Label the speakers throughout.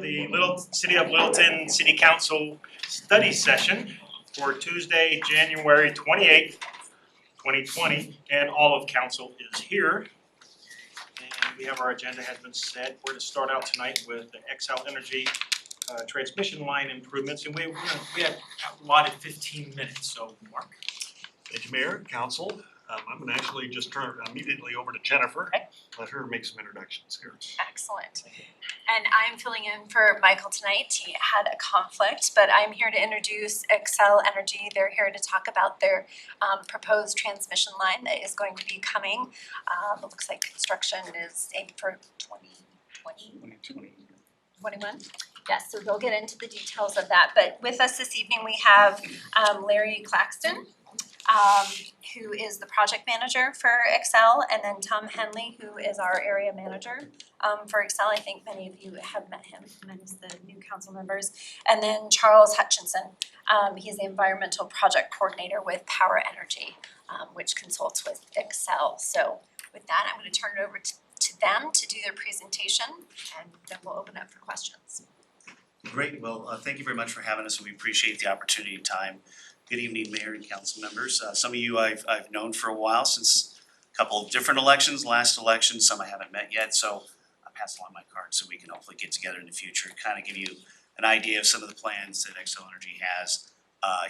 Speaker 1: the City of Littleton City Council study session for Tuesday, January 28th, 2020, and all of council is here. And we have our agenda has been set. We're going to start out tonight with the Xcel Energy transmission line improvements, and we have allotted 15 minutes. So, Mark.
Speaker 2: Thank you, Mayor, Council. I'm going to actually just turn immediately over to Jennifer.
Speaker 3: Okay.
Speaker 2: Let her make some introductions here.
Speaker 3: Excellent. And I'm filling in for Michael tonight. He had a conflict, but I'm here to introduce Xcel Energy. They're here to talk about their proposed transmission line that is going to be coming. It looks like construction is aimed for 2021. Yes, so they'll get into the details of that. But with us this evening, we have Larry Claxton, who is the project manager for Xcel, and then Tom Henley, who is our area manager for Xcel. I think many of you have met him, many of the new council members. And then Charles Hutchinson, he's the environmental project coordinator with Power Energy, which consults with Xcel. So with that, I'm going to turn it over to them to do their presentation, and then we'll open up for questions.
Speaker 4: Great. Well, thank you very much for having us, and we appreciate the opportunity and time. Good evening, Mayor and Council members. Some of you I've known for a while, since a couple of different elections, last election, some I haven't met yet, so I passed along my card so we can hopefully get together in the future and kind of give you an idea of some of the plans that Xcel Energy has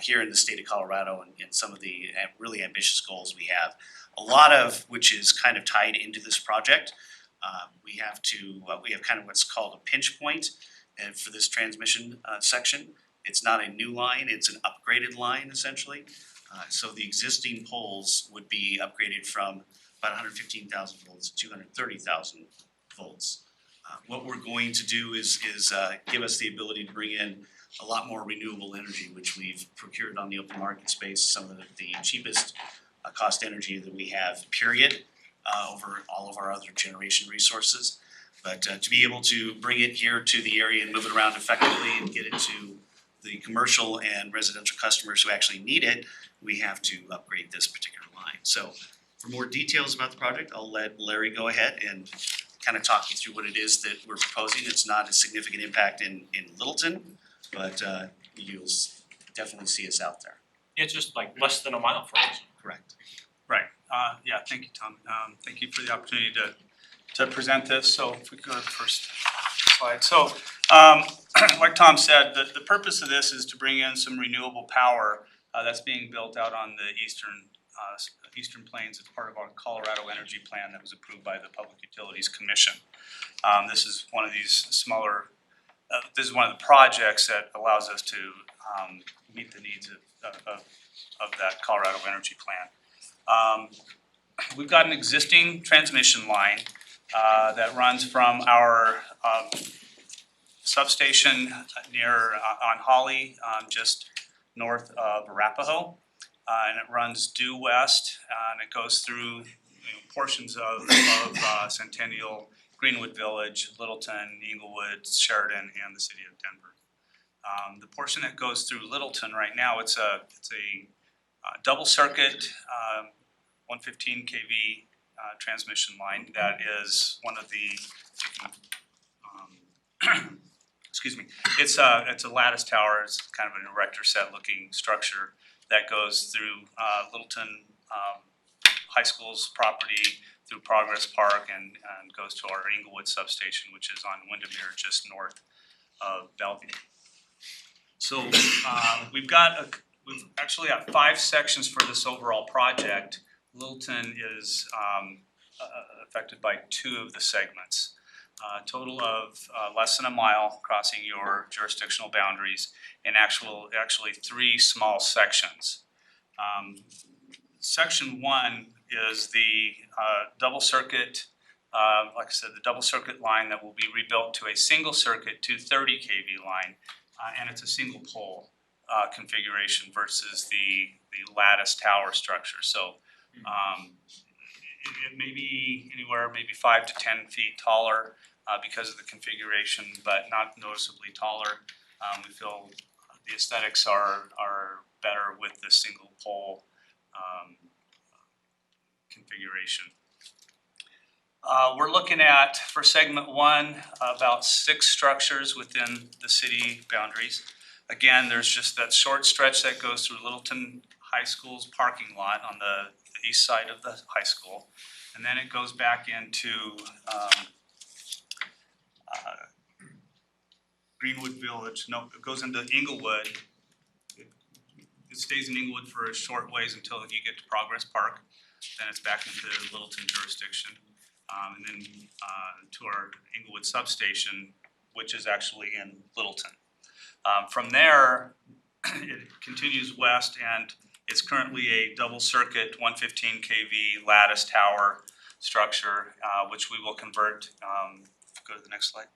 Speaker 4: here in the state of Colorado and some of the really ambitious goals we have. A lot of which is kind of tied into this project. We have kind of what's called a pinch point for this transmission section. It's not a new line, it's an upgraded line essentially. So the existing poles would be upgraded from about 115,000 volts to 230,000 volts. What we're going to do is give us the ability to bring in a lot more renewable energy, which we've procured on the open market space, some of the cheapest cost energy that we have, period, over all of our other generation resources. But to be able to bring it here to the area and move it around effectively and get it to the commercial and residential customers who actually need it, we have to upgrade this particular line. So for more details about the project, I'll let Larry go ahead and kind of talk you through what it is that we're proposing. It's not a significant impact in Littleton, but you'll definitely see us out there.
Speaker 1: It's just like less than a mile from us.
Speaker 4: Correct.
Speaker 5: Right. Yeah, thank you, Tom. Thank you for the opportunity to present this. So if we go to the first slide. So like Tom said, the purpose of this is to bring in some renewable power that's being built out on the eastern plains as part of our Colorado Energy Plan that was approved by the Public Utilities Commission. This is one of these smaller, this is one of the projects that allows us to meet the needs of that Colorado Energy Plan. We've got an existing transmission line that runs from our substation near on Holly, just north of Arapahoe, and it runs due west, and it goes through portions of Centennial, Greenwood Village, Littleton, Englewood, Sheridan, and the city of Denver. The portion that goes through Littleton right now, it's a double circuit 115 kV transmission line that is one of the excuse me. It's a lattice tower. It's kind of an erector set looking structure that goes through Littleton High School's property, through Progress Park, and goes to our Englewood substation, which is on Windermere, just north of Bellevue. So we've actually got 5 sections for this overall project. Littleton is affected by 2 of the segments. Total of less than a mile crossing your jurisdictional boundaries, and actually 3 small sections. Section 1 is the double circuit, like I said, the double circuit line that will be rebuilt to a single circuit 230 kV line, and it's a single pole configuration versus the lattice tower structure. So it may be anywhere maybe 5 to 10 feet taller because of the configuration, but not noticeably taller. We feel the aesthetics are better with the single pole configuration. We're looking at, for segment 1, about 6 structures within the city boundaries. Again, there's just that short stretch that goes through Littleton High School's parking lot on the east side of the high school. And then it goes back into Greenwood Village. No, it goes into Inglewood. It stays in Inglewood for a short ways until you get to Progress Park. Then it's back into Littleton jurisdiction. And then to our Inglewood substation, which is actually in Littleton. From there, it continues west, and it's currently a double circuit 115 kV lattice tower structure, which we will convert, go to the next slide,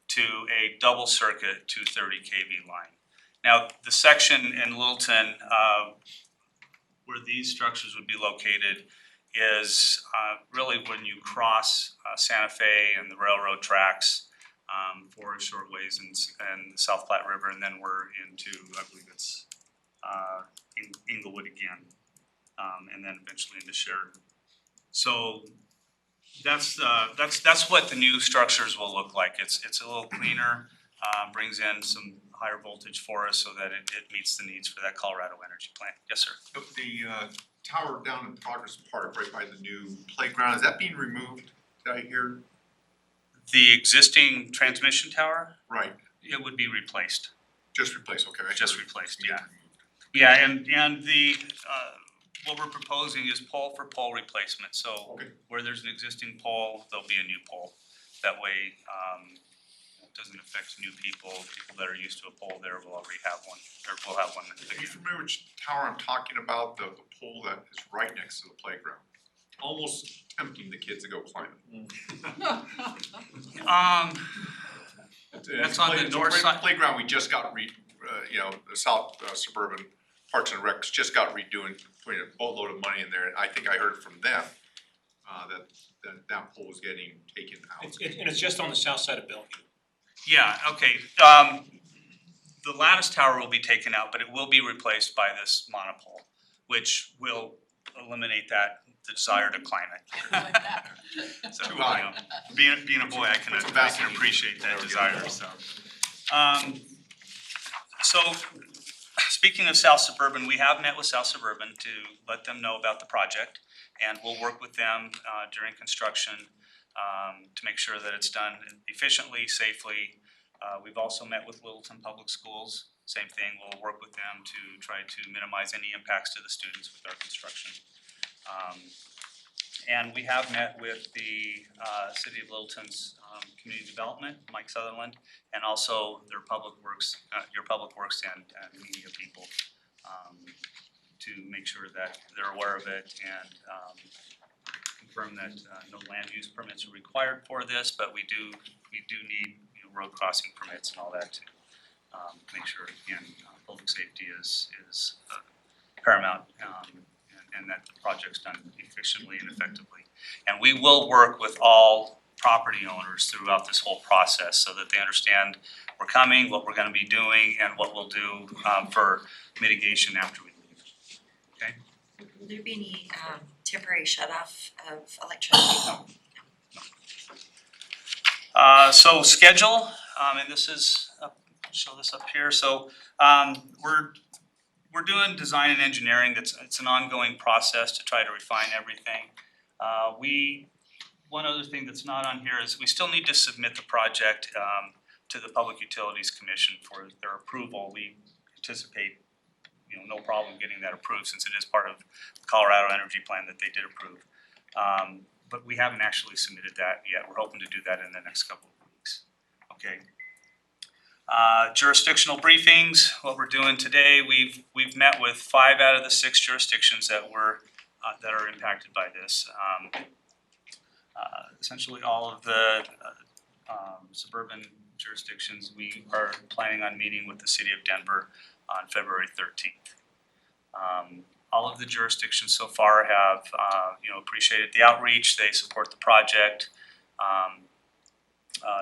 Speaker 5: to a double circuit 230 kV line. Now, the section in Littleton where these structures would be located is really when you cross Santa Fe and the railroad tracks for a short ways and the South Platte River, and then we're into, I believe it's Inglewood again, and then eventually into Sheridan. So that's what the new structures will look like. It's a little cleaner, brings in some higher voltage for us so that it meets the needs for that Colorado energy plant. Yes, sir.
Speaker 6: The tower down in Progress Park, right by the new playground, is that being removed? Did I hear?
Speaker 5: The existing transmission tower,
Speaker 6: Right,
Speaker 5: it would be replaced.
Speaker 6: just replaced, okay. I
Speaker 5: Just
Speaker 6: heard
Speaker 5: replaced,
Speaker 6: it's being
Speaker 5: yeah.
Speaker 6: removed.
Speaker 5: Yeah, and the what we're proposing is pole for pole replacement. So
Speaker 6: Okay.
Speaker 5: where there's an existing pole, there'll be a new pole. That way, it doesn't affect new people. People that are used to a pole there will already have one, or will have one
Speaker 6: Are you
Speaker 5: again.
Speaker 6: familiar which tower I'm talking about, the pole that is right next to the playground? Almost tempting the kids to go climb it.
Speaker 5: That's on the
Speaker 6: It's a
Speaker 5: north side.
Speaker 6: Playground, we just got the South Suburban Parks and Recs just got redoing, putting a boatload of money in there, and I think I heard from them that pole was getting taken out.
Speaker 1: And it's just on the south side of Bellevue.
Speaker 5: Yeah, okay. The lattice tower will be taken out, but it will be replaced by this monopole, which will eliminate the desire to climb it. So,
Speaker 6: Too high.
Speaker 5: you know, being a boy, I can appreciate that desire, so. So, speaking of South Suburban, we have met with South Suburban to let them know about the project, and we'll work with them during construction to make sure that it's done efficiently, safely. We've also met with Littleton Public Schools, same thing, we'll work with them to try to minimize any impacts to the students with our construction. And we have met with the City of Littleton's Community Development, Mike Sutherland, and also their Public Works, your Public Works and media people to make sure that they're aware of it and confirm that no land use permits are required for this, but we do need road crossing permits and all that to make sure, again, public safety is paramount and that the project's done efficiently and effectively. And we will work with all property owners throughout this whole process so that they understand we're coming, what we're gonna be doing, and what we'll do for mitigation after we leave. Okay?
Speaker 7: Will there be any temporary shut-off of electricity?
Speaker 5: So schedule, and this is, show this up here, so we're doing design and engineering. It's an ongoing process to try to refine everything. One other thing that's not on here is we still need to submit the project to the Public Utilities Commission for their approval. We anticipate no problem getting that approved since it is part of the Colorado Energy Plan that they did approve. But we haven't actually submitted that yet. We're hoping to do that in the next couple of weeks. Okay. Jurisdictional briefings, what we're doing today, we've met with 5 out of the 6 jurisdictions that are impacted by this. Essentially all of the suburban jurisdictions, we are planning on meeting with the City of Denver on February 13th. All of the jurisdictions so far have appreciated the outreach, they support the project.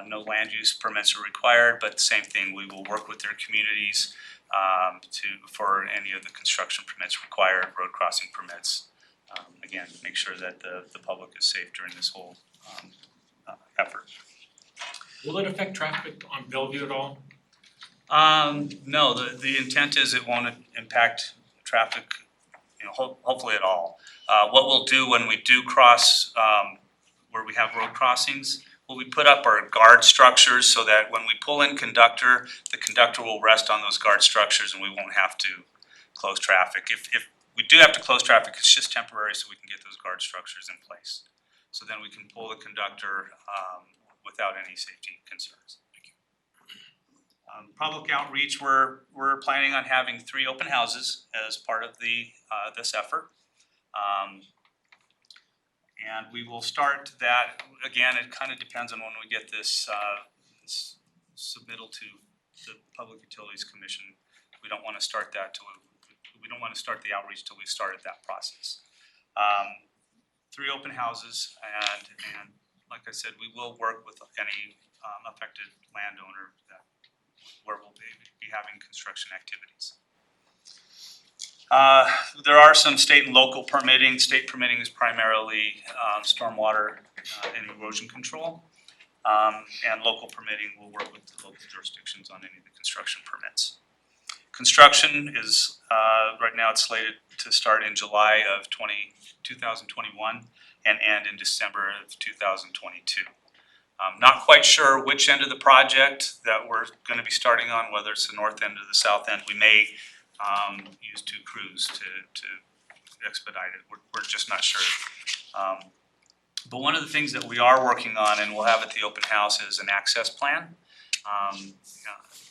Speaker 5: No land use permits are required, but the same thing, we will work with their communities for any of the construction permits required, road crossing permits. Again, make sure that the public is safe during this whole effort.
Speaker 8: Will it affect traffic on Bellevue at all?
Speaker 5: No, the intent is it won't impact traffic, hopefully at all. What we'll do when we do cross, where we have road crossings, we put up our guard structures so that when we pull in conductor, the conductor will rest on those guard structures and we won't have to close traffic. If we do have to close traffic, it's just temporary so we can get those guard structures in place. So then we can pull the conductor without any safety concerns. Public outreach, we're planning on having 3 open houses as part of this effort. And we will start that, again, it kind of depends on when we get this submittal to the Public Utilities Commission. We don't want to start that we don't want to start the outreach till we started that process. 3 open houses, and like I said, we will work with any affected landowner where we'll be having construction activities. There are some state and local permitting. State permitting is primarily stormwater and erosion control. And local permitting will work with the local jurisdictions on any of the construction permits. Construction is, right now it's slated to start in July of 2021 and end in December of 2022. Not quite sure which end of the project that we're going to be starting on, whether it's the north end or the south end. We may use 2 crews to expedite it. We're just not sure. But one of the things that we are working on and we'll have at the open house is an access plan,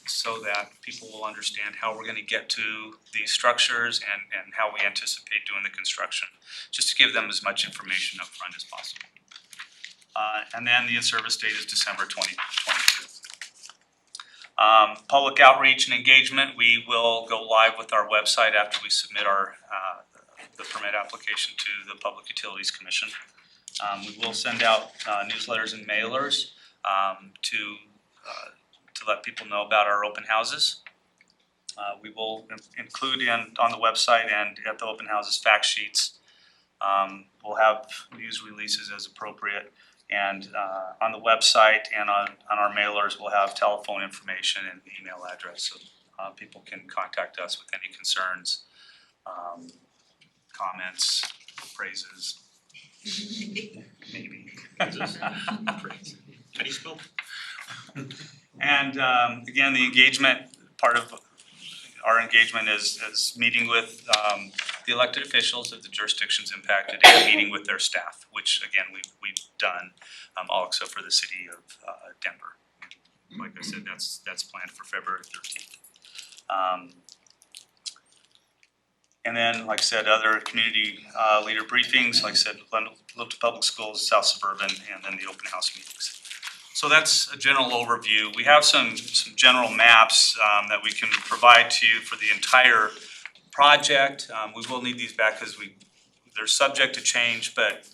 Speaker 5: so that people will understand how we're going to get to these structures and how we anticipate doing the construction, just to give them as much information up front as possible. And then the in-service date is December 2022. Public outreach and engagement, we will go live with our website after we submit the permit application to the Public Utilities Commission. We will send out newsletters and mailers to let people know about our open houses. We will include on the website and at the open houses fact sheets. We'll have news releases as appropriate. And on the website and on our mailers, we'll have telephone information and email address, so people can contact us with any concerns, comments, praises, maybe. Praise.
Speaker 1: How do you spell?
Speaker 5: And again, the engagement, part of our engagement is meeting with the elected officials of the jurisdictions impacted and meeting with their staff, which again we've done, all except for the city of Denver. Like I said, that's planned for February 13th. And then, like I said, other community leader briefings, like I said, Littleton Public Schools, South Suburban, and then the open house meetings. So that's a general overview. We have some general maps that we can provide to you for the entire project. We will need these back because they're subject to change, but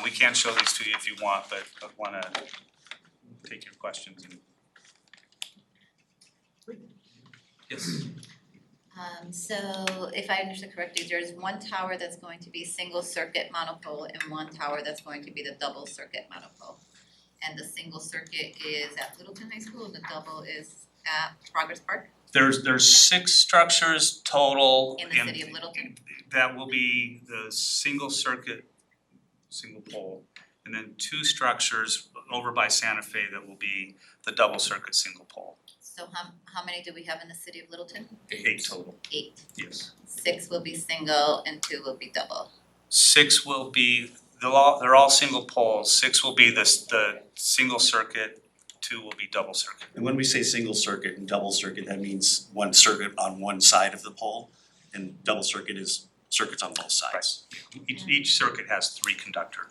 Speaker 5: we can show these to you if you want, but I want to take your questions. Yes.
Speaker 9: So if I understood correctly, there's one tower that's going to be single circuit monopole and one tower that's going to be the double circuit monopole. And the single circuit is at Littleton High School and the double is at Progress Park
Speaker 5: There's 6 structures total
Speaker 9: in the city of Littleton?
Speaker 5: that will be the single circuit, single pole, and then 2 structures over by Santa Fe that will be the double circuit single pole.
Speaker 9: So how many do we have in the city of Littleton?
Speaker 5: 8 total.
Speaker 9: 8.
Speaker 5: Yes.
Speaker 9: 6 will be single and 2 will be double.
Speaker 5: 6 will be, they're all single poles. 6 will be the single circuit, 2 will be double circuit.
Speaker 4: And when we say single circuit and double circuit, that means one circuit on one side of the pole, and double circuit is circuits on both sides.
Speaker 5: Each circuit has 3 conductor.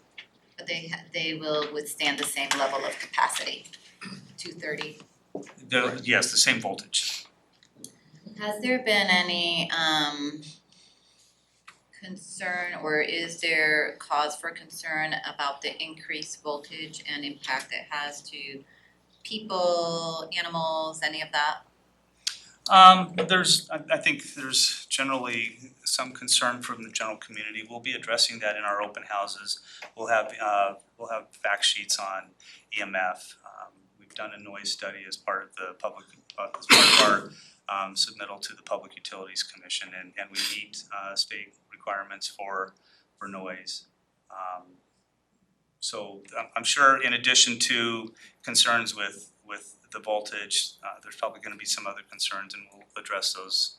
Speaker 9: But they will withstand the same level of capacity, 230.
Speaker 5: Yes, the same voltage.
Speaker 9: Has there been any concern or is there cause for concern about the increased voltage and impact it has to people, animals, any of that?
Speaker 5: I think there's generally some concern from the general community. We'll be addressing that in our open houses. We'll have fact sheets on EMF. We've done a noise study as part of the public, as part of our submittal to the Public Utilities Commission, and we meet state requirements for noise. So I'm sure in addition to concerns with the voltage, there's probably gonna be some other concerns, and we'll address those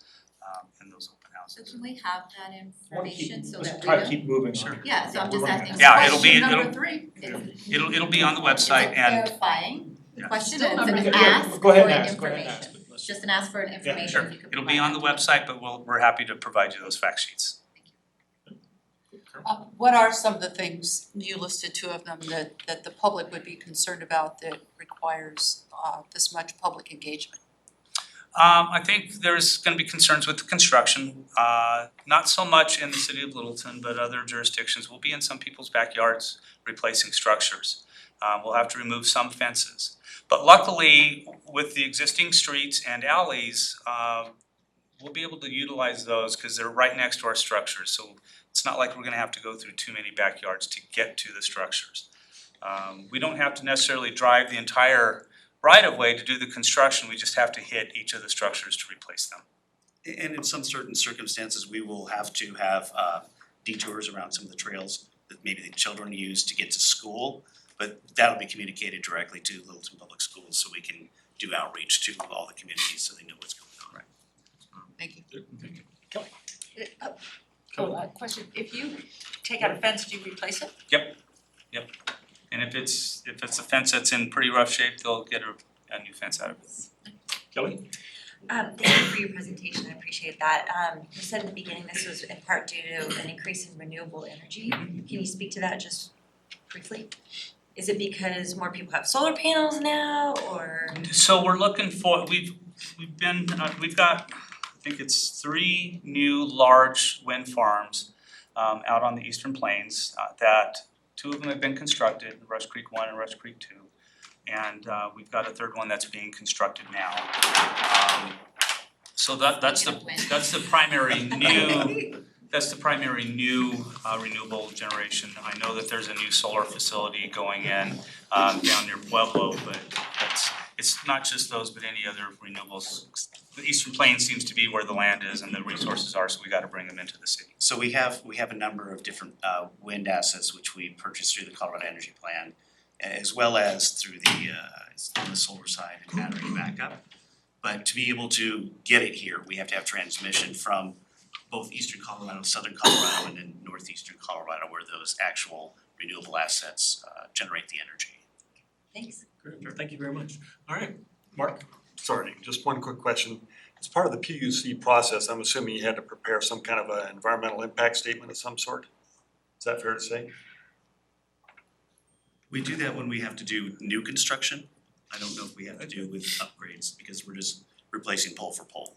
Speaker 5: in those open
Speaker 9: So
Speaker 5: houses.
Speaker 9: can we have that information so
Speaker 1: Let's
Speaker 9: that we
Speaker 1: try to
Speaker 9: know?
Speaker 1: keep moving.
Speaker 5: Sure.
Speaker 9: Yeah, so I'm just asking.
Speaker 5: Yeah, it'll be-
Speaker 9: Question number
Speaker 5: it'll-
Speaker 9: 3.
Speaker 5: It'll be on the website and
Speaker 9: Clarifying
Speaker 5: Yeah.
Speaker 9: question,
Speaker 3: Still
Speaker 9: it's
Speaker 3: number
Speaker 9: an
Speaker 3: three.
Speaker 9: ask
Speaker 1: Go ahead
Speaker 9: for
Speaker 1: and ask, go ahead and
Speaker 9: information.
Speaker 1: ask. Let's-
Speaker 9: Just an ask for an information,
Speaker 5: sure,
Speaker 9: if you could
Speaker 5: it'll
Speaker 9: provide
Speaker 5: be on the
Speaker 9: that.
Speaker 5: website, but we're happy to provide you those fact sheets.
Speaker 10: What are some of the things, you listed 2 of them, that the public would be concerned about that requires this much public engagement?
Speaker 5: I think there's gonna be concerns with the construction, not so much in the city of Littleton, but other jurisdictions. We'll be in some people's backyards replacing structures. We'll have to remove some fences. But luckily, with the existing streets and alleys, we'll be able to utilize those because they're right next to our structures. So it's not like we're gonna have to go through too many backyards to get to the structures. We don't have to necessarily drive the entire right-of-way to do the construction, we just have to hit each of the structures to replace them.
Speaker 4: And in some certain circumstances, we will have to have detours around some of the trails that maybe the children use to get to school. But that'll be communicated directly to Littleton Public Schools, so we can do outreach to all the communities so they know what's going on.
Speaker 10: Thank you.
Speaker 7: Question, if you take out a fence, do you replace it?
Speaker 5: Yep. And if it's a fence that's in pretty rough shape, they'll get a new fence out of it.
Speaker 1: Kelly?
Speaker 7: Thank you for your presentation, I appreciate that. You said in the beginning this was in part due to an increase in renewable energy. Can you speak to that just briefly? Is it because more people have solar panels now, or?
Speaker 5: So we're looking for, we've got, I think it's 3 new large wind farms out on the eastern plains that 2 of them have been constructed, Rush Creek 1 and Rush Creek 2. And we've got a 3rd one that's being constructed now. So that's the primary new renewable generation. I know that there's a new solar facility going in down near Pueblo, but it's not just those, but any other renewables. The Eastern Plains seems to be where the land is and the resources are, so we gotta bring them into the city.
Speaker 4: So we have a number of different wind assets which we purchased through the Colorado Energy Plan, as well as through on the solar side and battery backup. But to be able to get it here, we have to have transmission from both eastern Colorado, southern Colorado, and then northeastern Colorado, where those actual renewable assets generate the energy.
Speaker 7: Thanks.
Speaker 1: Great, thank you very much. All right, Mark?
Speaker 2: Sorry, just one quick question. As part of the PUC process, I'm assuming you had to prepare some kind of an environmental impact statement of some sort? Is that fair to say?
Speaker 4: We do that when we have to do new construction. I don't know if we have to do with upgrades, because we're just replacing pole for pole.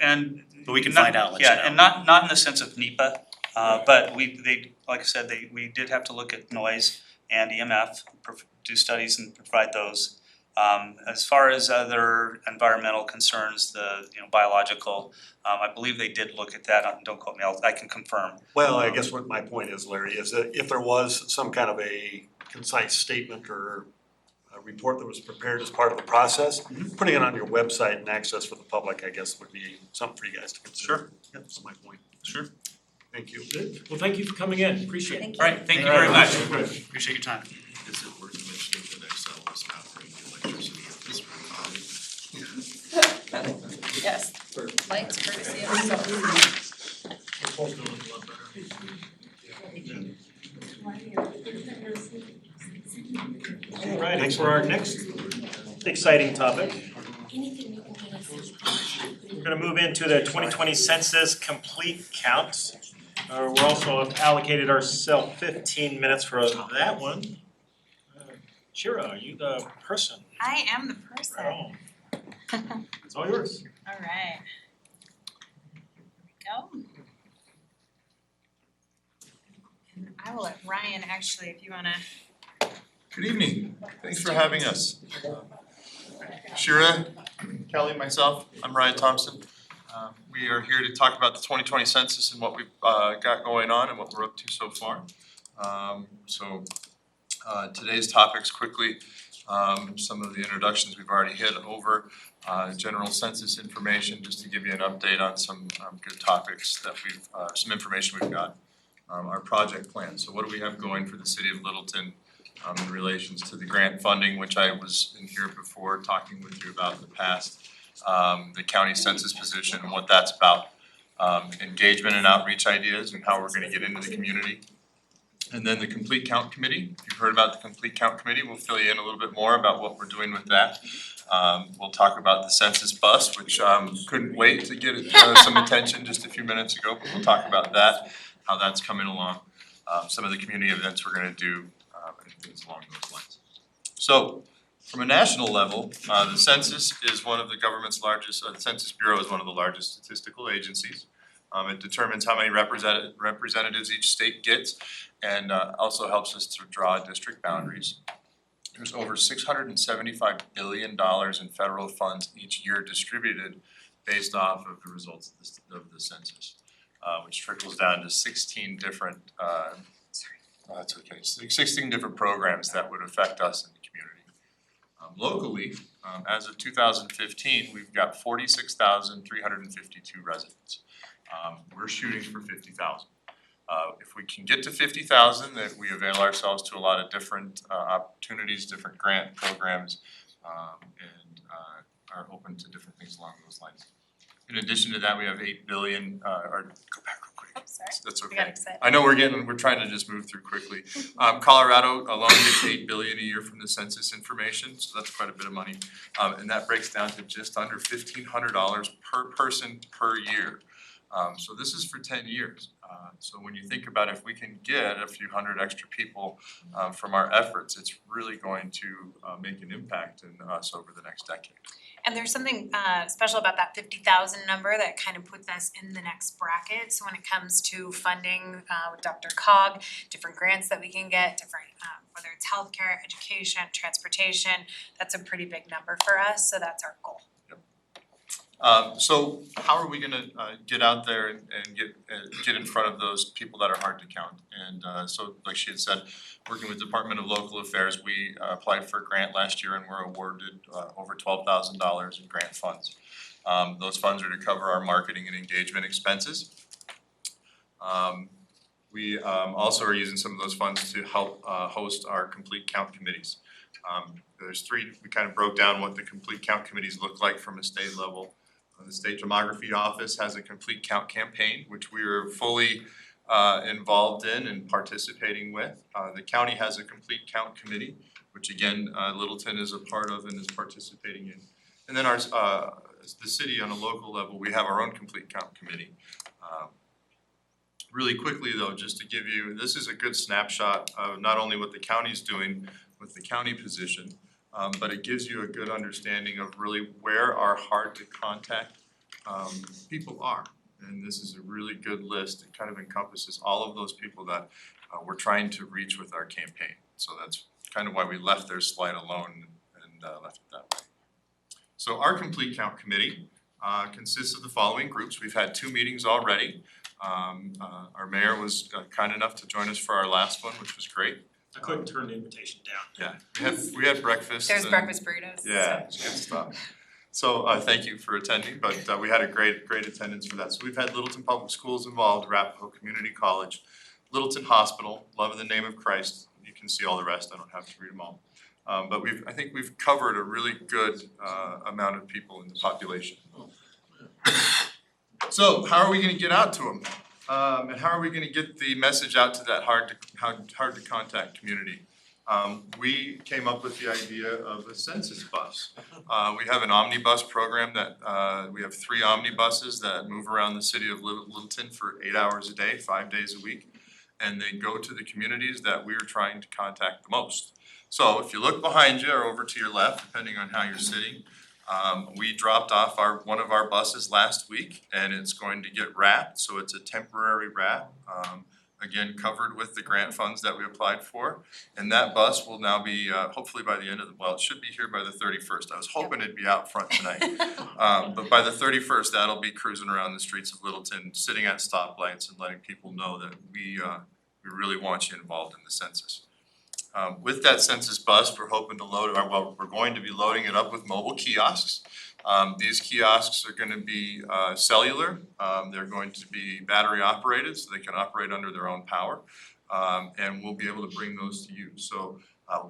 Speaker 5: And
Speaker 4: But we can find out, let you know.
Speaker 5: Yeah, and not in the sense of NEPA, but they, like I said, we did have to look at noise and EMF, do studies and provide those. As far as other environmental concerns, biological, I believe they did look at that, don't quote me, I can confirm.
Speaker 2: Well, I guess what my point is, Larry, is that if there was some kind of a concise statement or a report that was prepared as part of the process, putting it on your website and access for the public, I guess, would be something for you guys to consider.
Speaker 5: Sure.
Speaker 2: That's my point.
Speaker 5: Sure.
Speaker 2: Thank you.
Speaker 1: Good. Well, thank you for coming in, appreciate it.
Speaker 7: Thank you.
Speaker 5: All right, thank you very much.
Speaker 4: Appreciate your time.
Speaker 6: Is it worth mentioning that Excel is powering the electricity at this point?
Speaker 3: Yes, lights courtesy of yourself.
Speaker 1: All right, and for our next exciting topic, we're gonna move into the 2020 census complete count. We're also allocated ourselves 15 minutes for that one. Shira, are you the person?
Speaker 11: I am the person.
Speaker 1: Oh. It's all yours.
Speaker 11: All right. Here we go. And I will let Ryan actually, if you wanna.
Speaker 6: Good evening, thanks for having us. Shira,
Speaker 12: Kelly, myself, I'm Ryan Thompson. We are here to talk about the 2020 census and what we've got going on and what we're up to so far. Today's topics quickly, some of the introductions we've already hit over, general census information, just to give you an update on some good topics that some information we've got. Our project plan, so what do we have going for the city of Littleton in relations to the grant funding, which I was in here before talking with you about in the past. The county census position and what that's about. Engagement and outreach ideas and how we're gonna get into the community. And then the Complete Count Committee, if you've heard about the Complete Count Committee, we'll fill you in a little bit more about what we're doing with that. We'll talk about the census bus, which couldn't wait to get some attention just a few minutes ago, but we'll talk about that, how that's coming along. Some of the community events we're gonna do, and things along those lines. So, from a national level, the census is one of the government's largest, the Census Bureau is one of the largest statistical agencies. It determines how many representatives each state gets and also helps us to draw district boundaries. There's over $675 billion in federal funds each year distributed based off of the results of the census, which trickles down to 16 different, 16 different programs that would affect us in the community. Locally, as of 2015, we've got 46,352 residents. We're shooting for 50,000. If we can get to 50,000, then we avail ourselves to a lot of different opportunities, different grant programs, and are open to different things along those lines. In addition to that, we have 8 billion, or go back real quick.
Speaker 3: Oh, sorry.
Speaker 12: That's okay.
Speaker 3: We got excited.
Speaker 12: I know we're trying to just move through quickly. Colorado alone gets 8 billion a year from the census information, so that's quite a bit of money. And that breaks down to just under $1,500 per person per year. So this is for 10 years. So when you think about if we can get a few hundred extra people from our efforts, it's really going to make an impact in us over the next decade.
Speaker 11: And there's something special about that 50,000 number that kind of puts us in the next bracket. So when it comes to funding with Dr. Cog, different grants that we can get, different whether it's healthcare, education, transportation, that's a pretty big number for us, so that's our goal.
Speaker 12: So how are we gonna get out there and get in front of those people that are hard to count? And so like she had said, working with Department of Local Affairs, we applied for a grant last year and were awarded over $12,000 in grant funds. Those funds are to cover our marketing and engagement expenses. We also are using some of those funds to help host our Complete Count committees. There's three, we kind of broke down what the Complete Count committees look like from a state level. The State Demography Office has a Complete Count campaign, which we are fully involved in and participating with. The county has a Complete Count committee, which again, Littleton is a part of and is participating in. And then the city on a local level, we have our own Complete Count committee. Really quickly though, just to give you, this is a good snapshot of not only what the county's doing with the county position, but it gives you a good understanding of really where our hard to contact people are. And this is a really good list. It kind of encompasses all of those people that we're trying to reach with our campaign. So that's kind of why we left their slide alone and left it that way. So our Complete Count committee consists of the following groups. We've had 2 meetings already. Our mayor was kind enough to join us for our last one, which was great.
Speaker 1: I couldn't turn the invitation down.
Speaker 12: Yeah, we had breakfast.
Speaker 11: There's
Speaker 12: and-
Speaker 11: breakfast burritos.
Speaker 12: Yeah, it's good stuff. So thank you for attending, but we had a great attendance for that. So we've had Littleton Public Schools involved, Arapahoe Community College, Littleton Hospital, Love in the Name of Christ. You can see all the rest, I don't have to read them all. But I think we've covered a really good amount of people in the population. So how are we gonna get out to them? And how are we gonna get the message out to that hard to contact community? We came up with the idea of a census bus. We have an omnibus program that we have 3 omnibuses that move around the city of Littleton for 8 hours a day, 5 days a week. And they go to the communities that we're trying to contact the most. So if you look behind you or over to your left, depending on how you're sitting, we dropped off one of our buses last week and it's going to get wrapped, so it's a temporary wrap. again, covered with the grant funds that we applied for. And that bus will now be, hopefully by the end of it should be here by the 31st. I was hoping it'd be out front tonight. But by the 31st, that'll be cruising around the streets of Littleton, sitting at stoplights and letting people know that we really want you involved in the census. With that census bus, we're hoping to we're going to be loading it up with mobile kiosks. These kiosks are gonna be cellular, they're going to be battery operated, so they can operate under their own power. And we'll be able to bring those to you. So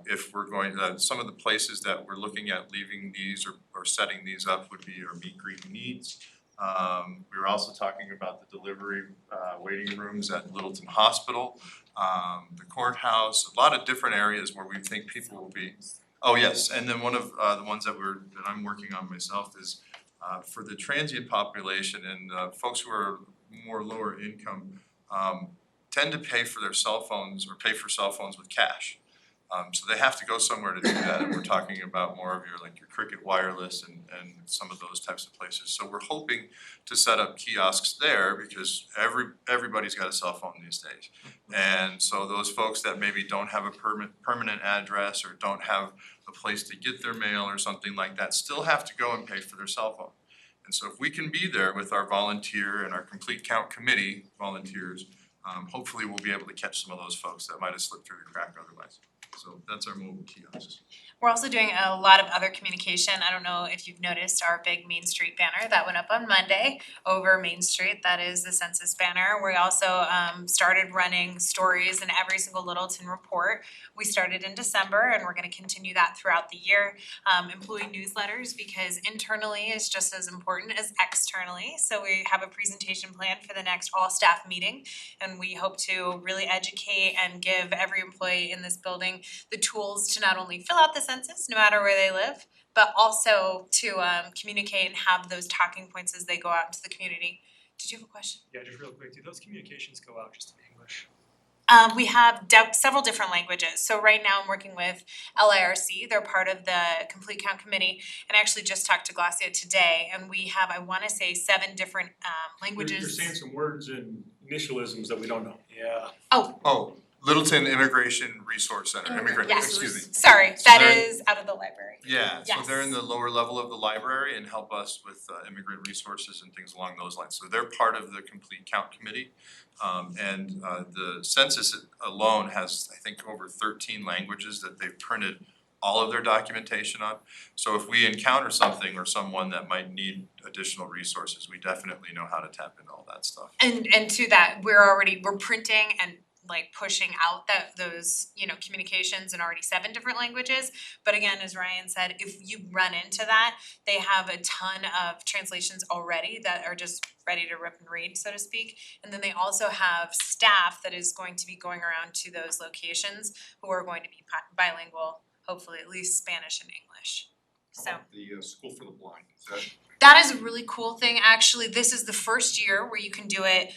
Speaker 12: if we're going, some of the places that we're looking at leaving these or setting these up would be our meet, greet, and eats. We were also talking about the delivery waiting rooms at Littleton Hospital, the courthouse, a lot of different areas where we think people will be. Oh, yes, and then one of the ones that I'm working on myself is for the transient population and folks who are more lower income tend to pay for their cell phones or pay for cell phones with cash. So they have to go somewhere to do that, and we're talking about more of your Cricket Wireless and some of those types of places. So we're hoping to set up kiosks there because everybody's got a cell phone these days. And so those folks that maybe don't have a permanent address or don't have a place to get their mail or something like that still have to go and pay for their cell phone. And so if we can be there with our volunteer and our complete count committee volunteers, hopefully we'll be able to catch some of those folks that might have slipped through the crack otherwise. So that's our mobile kiosks.
Speaker 11: We're also doing a lot of other communication. I don't know if you've noticed our big Main Street banner that went up on Monday over Main Street. That is the census banner. We also started running stories in every single Littleton report. We started in December and we're gonna continue that throughout the year. Employee newsletters, because internally is just as important as externally. So we have a presentation plan for the next all staff meeting, and we hope to really educate and give every employee in this building the tools to not only fill out the census, no matter where they live, but also to communicate and have those talking points as they go out into the community. Did you have a question?
Speaker 8: Yeah, just real quick, do those communications go out just in English?
Speaker 11: We have several different languages. So right now I'm working with LIRC. They're part of the Complete Count Committee. And I actually just talked to Glacia today, and we have, I wanna say, 7 different languages.
Speaker 8: You're saying some words and initialisms that we don't know. Yeah.
Speaker 12: Oh, Littleton Immigration Resource Center,
Speaker 11: Yes.
Speaker 12: excuse me.
Speaker 11: Sorry,
Speaker 12: So
Speaker 11: that
Speaker 12: they're-
Speaker 11: is out of the library.
Speaker 12: Yeah, so
Speaker 11: Yes.
Speaker 12: they're in the lower level of the library and help us with immigrant resources and things along those lines. So they're part of the Complete Count Committee. And the census alone has, I think, over 13 languages that they've printed all of their documentation on. So if we encounter something or someone that might need additional resources, we definitely know how to tap into all that stuff.
Speaker 11: And to that, we're printing and pushing out those communications in already 7 different languages. But again, as Ryan said, if you run into that, they have a ton of translations already that are just ready to rip and read, so to speak. And then they also have staff that is going to be going around to those locations who are going to be bilingual, hopefully at least Spanish and English. So
Speaker 6: The School for the Blind, is
Speaker 11: that is a really cool thing. Actually, this is the first year where you can do it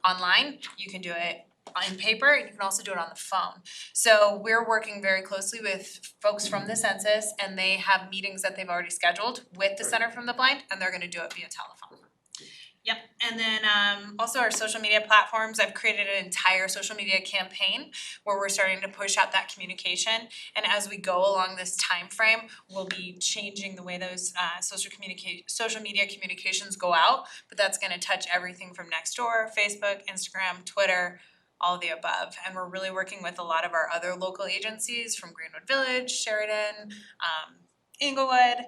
Speaker 11: online. You can do it on paper, and you can also do it on the phone. So we're working very closely with folks from the census, and they have meetings that they've already scheduled with the Center from the Blind, and they're gonna do it via telephone. Yep, and then also our social media platforms, I've created an entire social media campaign where we're starting to push out that communication. And as we go along this time frame, we'll be changing the way those social media communications go out. But that's gonna touch everything from Nextdoor, Facebook, Instagram, Twitter, all of the above. And we're really working with a lot of our other local agencies from Greenwood Village, Sheridan, Inglewood.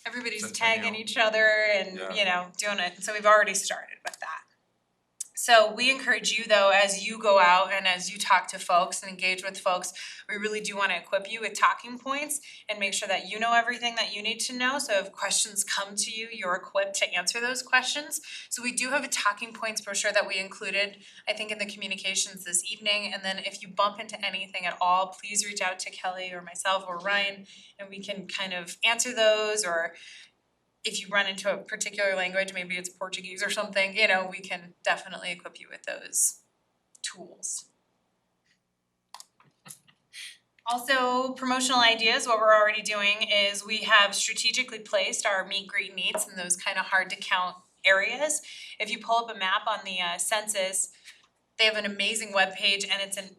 Speaker 11: Everybody's
Speaker 12: Centennial.
Speaker 11: tagging each other and,
Speaker 12: Yeah.
Speaker 11: doing it. So we've already started with that. So we encourage you though, as you go out and as you talk to folks and engage with folks, we really do wanna equip you with talking points and make sure that you know everything that you need to know. So if questions come to you, you're equipped to answer those questions. So we do have a talking points brochure that we included, I think, in the communications this evening. And then if you bump into anything at all, please reach out to Kelly or myself or Ryan, and we can kind of answer those. Or if you run into a particular language, maybe it's Portuguese or something, we can definitely equip you with those tools. Also, promotional ideas, what we're already doing is we have strategically placed our meet, greet, and eats in those kind of hard to count areas. If you pull up a map on the census, They have an amazing webpage and it's an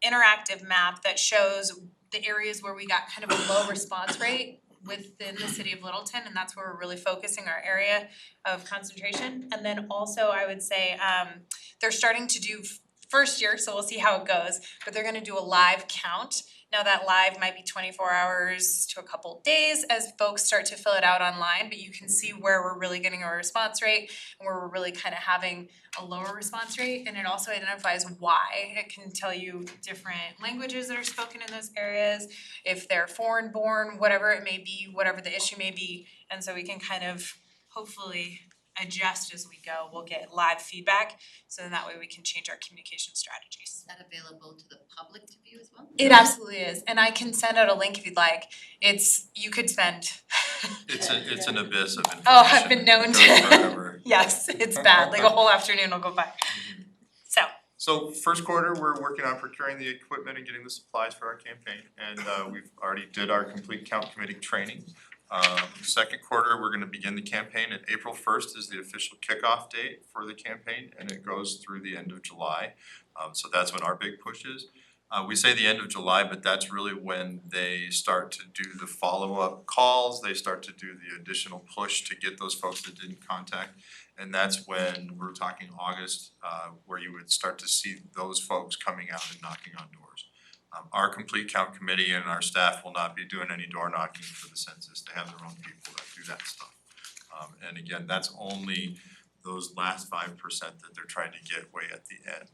Speaker 11: interactive map that shows the areas where we got kind of a low response rate within the city of Littleton, and that's where we're really focusing our area of concentration. And then also I would say they're starting to do first year, so we'll see how it goes, but they're gonna do a live count. Now that live might be 24 hours to a couple days as folks start to fill it out online, but you can see where we're really getting a response rate and where we're really kind of having a lower response rate, and it also identifies why. It can tell you different languages that are spoken in those areas, if they're foreign born, whatever it may be, whatever the issue may be, and so we can kind of hopefully adjust as we go. We'll get live feedback, so then that way we can change our communication strategies.
Speaker 9: Is that available to the public to view as well?
Speaker 11: It absolutely is, and I can send out a link if you'd like. You could spend.
Speaker 12: It's an abyss of information.
Speaker 11: Oh, I've been known
Speaker 12: It
Speaker 11: to.
Speaker 12: goes forever.
Speaker 11: Yes, it's bad, like a whole afternoon will go by. So,
Speaker 12: So first quarter, we're working on procuring the equipment and getting the supplies for our campaign, and we've already did our complete count committee training. Second quarter, we're gonna begin the campaign, and April 1st is the official kickoff date for the campaign, and it goes through the end of July. So that's when our big push is. We say the end of July, but that's really when they start to do the follow-up calls, they start to do the additional push to get those folks that didn't contact. And that's when we're talking August, where you would start to see those folks coming out and knocking on doors. Our complete count committee and our staff will not be doing any door knocking for the census. They have their own people that do that stuff. And again, that's only those last 5% that they're trying to get way at the end.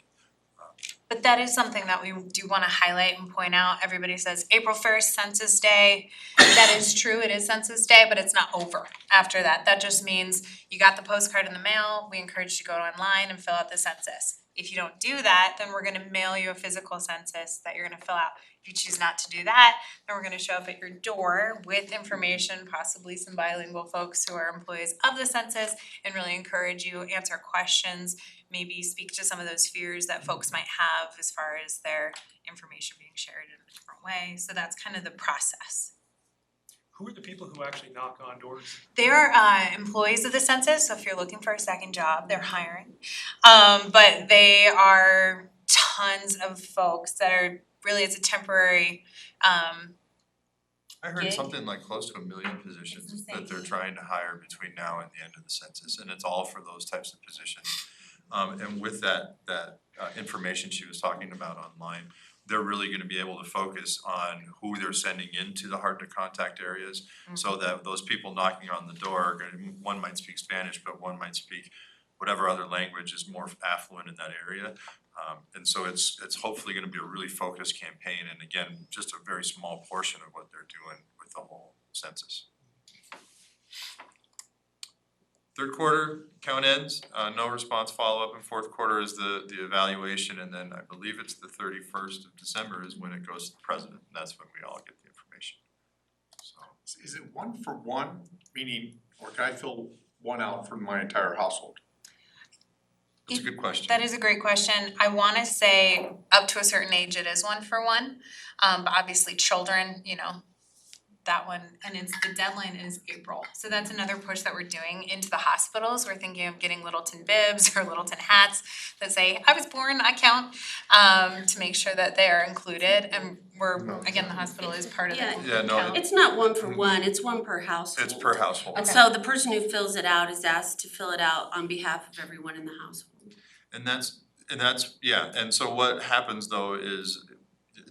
Speaker 11: but that is something that we do wanna highlight and point out. Everybody says April 1st, Census Day. That is true, it is Census Day, but it's not over after that. That just means you got the postcard in the mail, we encourage you to go online and fill out the census. If you don't do that, then we're gonna mail you a physical census that you're gonna fill out. If you choose not to do that, then we're gonna show up at your door with information, possibly some bilingual folks who are employees of the census, and really encourage you, answer questions, maybe speak to some of those fears that folks might have as far as their information being shared in a different way. So that's kind of the process.
Speaker 8: Who are the people who actually knock on doors?
Speaker 11: They're employees of the census, so if you're looking for a second job, they're hiring. But they are tons of folks that are really, it's a temporary
Speaker 12: I heard
Speaker 11: gig.
Speaker 12: something like close to 1 million positions
Speaker 11: It's
Speaker 12: that they're
Speaker 11: insane.
Speaker 12: trying to hire between now and the end of the census, and it's all for those types of positions. And with that information she was talking about online, they're really gonna be able to focus on who they're sending into the hard to contact areas, so that those people knocking on the door are gonna, one might speak Spanish, but one might speak whatever other language is more affluent in that area. And so it's hopefully gonna be a really focused campaign, and again, just a very small portion of what they're doing with the whole census. Third quarter, count ends, no response follow-up, and fourth quarter is the evaluation, and then I believe it's the 31st of December is when it goes to the president, and that's when we all get the information. So,
Speaker 6: Is it one for one, meaning, or can I fill one out for my entire household?
Speaker 12: that's a good question.
Speaker 11: That is a great question. I wanna say up to a certain age it is 1 for 1. But obviously children, that one, and the deadline is April. So that's another push that we're doing into the hospitals. We're thinking of getting Littleton bibs or Littleton hats that say, I was born, I count, to make sure that they are included. And again, the hospital is part of the
Speaker 12: Yeah, no,
Speaker 11: count.
Speaker 13: It's not 1 for 1, it's 1 per household.
Speaker 12: It's per household.
Speaker 13: And so the person who fills it out is asked to fill it out on behalf of everyone in the household.
Speaker 12: And that's, yeah, and so what happens though is,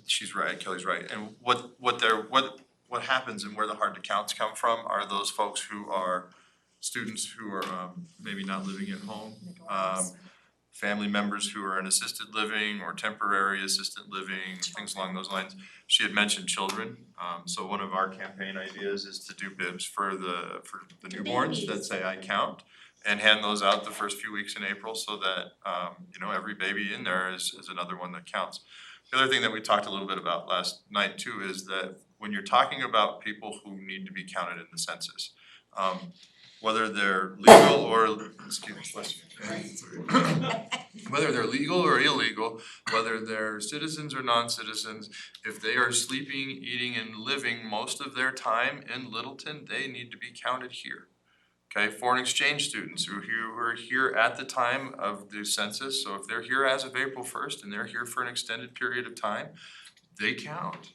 Speaker 12: she's right, Kelly's right, and what happens and where the hard to counts come from are those folks who are students who are maybe not living at home, family members who are in assisted living or temporary assisted living, things along those lines. She had mentioned children, so one of our campaign ideas is to do bibs for the newborns that say I count, and hand those out the first few weeks in April so that every baby in there is another one that counts. The other thing that we talked a little bit about last night too is that when you're talking about people who need to be counted in the census, whether they're legal or whether they're legal or illegal, whether they're citizens or non-citizens, if they are sleeping, eating, and living most of their time in Littleton, they need to be counted here. Okay, foreign exchange students who are here at the time of the census, so if they're here as of April 1st and they're here for an extended period of time, they count.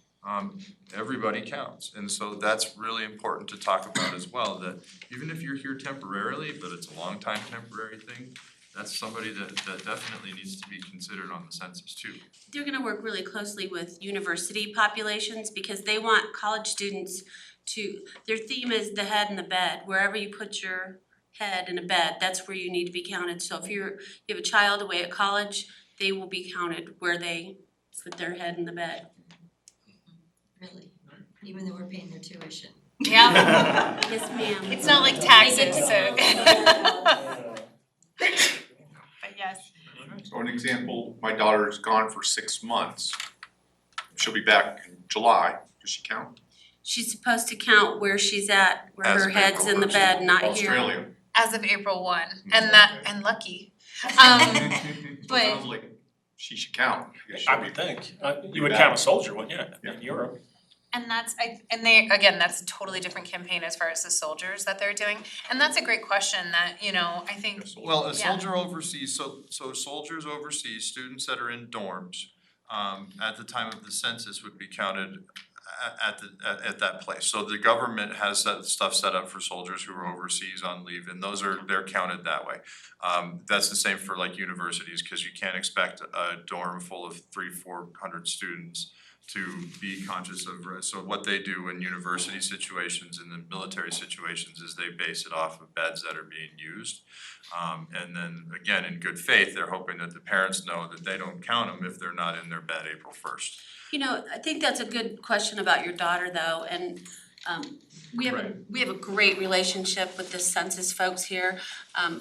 Speaker 12: Everybody counts, and so that's really important to talk about as well, that even if you're here temporarily, but it's a long time temporary thing, that's somebody that definitely needs to be considered on the census too.
Speaker 13: They're gonna work really closely with university populations because they want college students to, their theme is the head in the bed. Wherever you put your head in a bed, that's where you need to be counted. So if you have a child away at college, they will be counted where they put their head in the bed.
Speaker 7: Really? Even though we're paying their tuition?
Speaker 11: Yeah,
Speaker 13: Yes, ma'am.
Speaker 11: it's not like taxes, so. But yes.
Speaker 6: So an example, my daughter's gone for 6 months. She'll be back in July. Does she count?
Speaker 13: She's supposed to count where she's at, where
Speaker 6: As
Speaker 13: her
Speaker 6: of
Speaker 13: head's
Speaker 6: April
Speaker 13: in the
Speaker 6: 1st.
Speaker 13: bed, not here.
Speaker 6: Australia.
Speaker 11: As of April 1, and lucky.
Speaker 6: So it
Speaker 11: But
Speaker 6: sounds like she should count.
Speaker 1: I would think, you would count a soldier, wouldn't you, in Europe?
Speaker 11: and that's that's a totally different campaign as far as the soldiers that they're doing. And that's a great question that, I think,
Speaker 12: Well, a
Speaker 11: Yeah.
Speaker 12: soldier overseas, so soldiers overseas, students that are in dorms, at the time of the census would be counted at that place. So the government has that stuff set up for soldiers who are overseas on leave, and they're counted that way. That's the same for like universities, cause you can't expect a dorm full of 300-400 students to be conscious of risk. So what they do in university situations and the military situations is they base it off of beds that are being used. And then again, in good faith, they're hoping that the parents know that they don't count them if they're not in their bed April 1st.
Speaker 13: I think that's a good question about your daughter though, and we have a great relationship with the census folks here.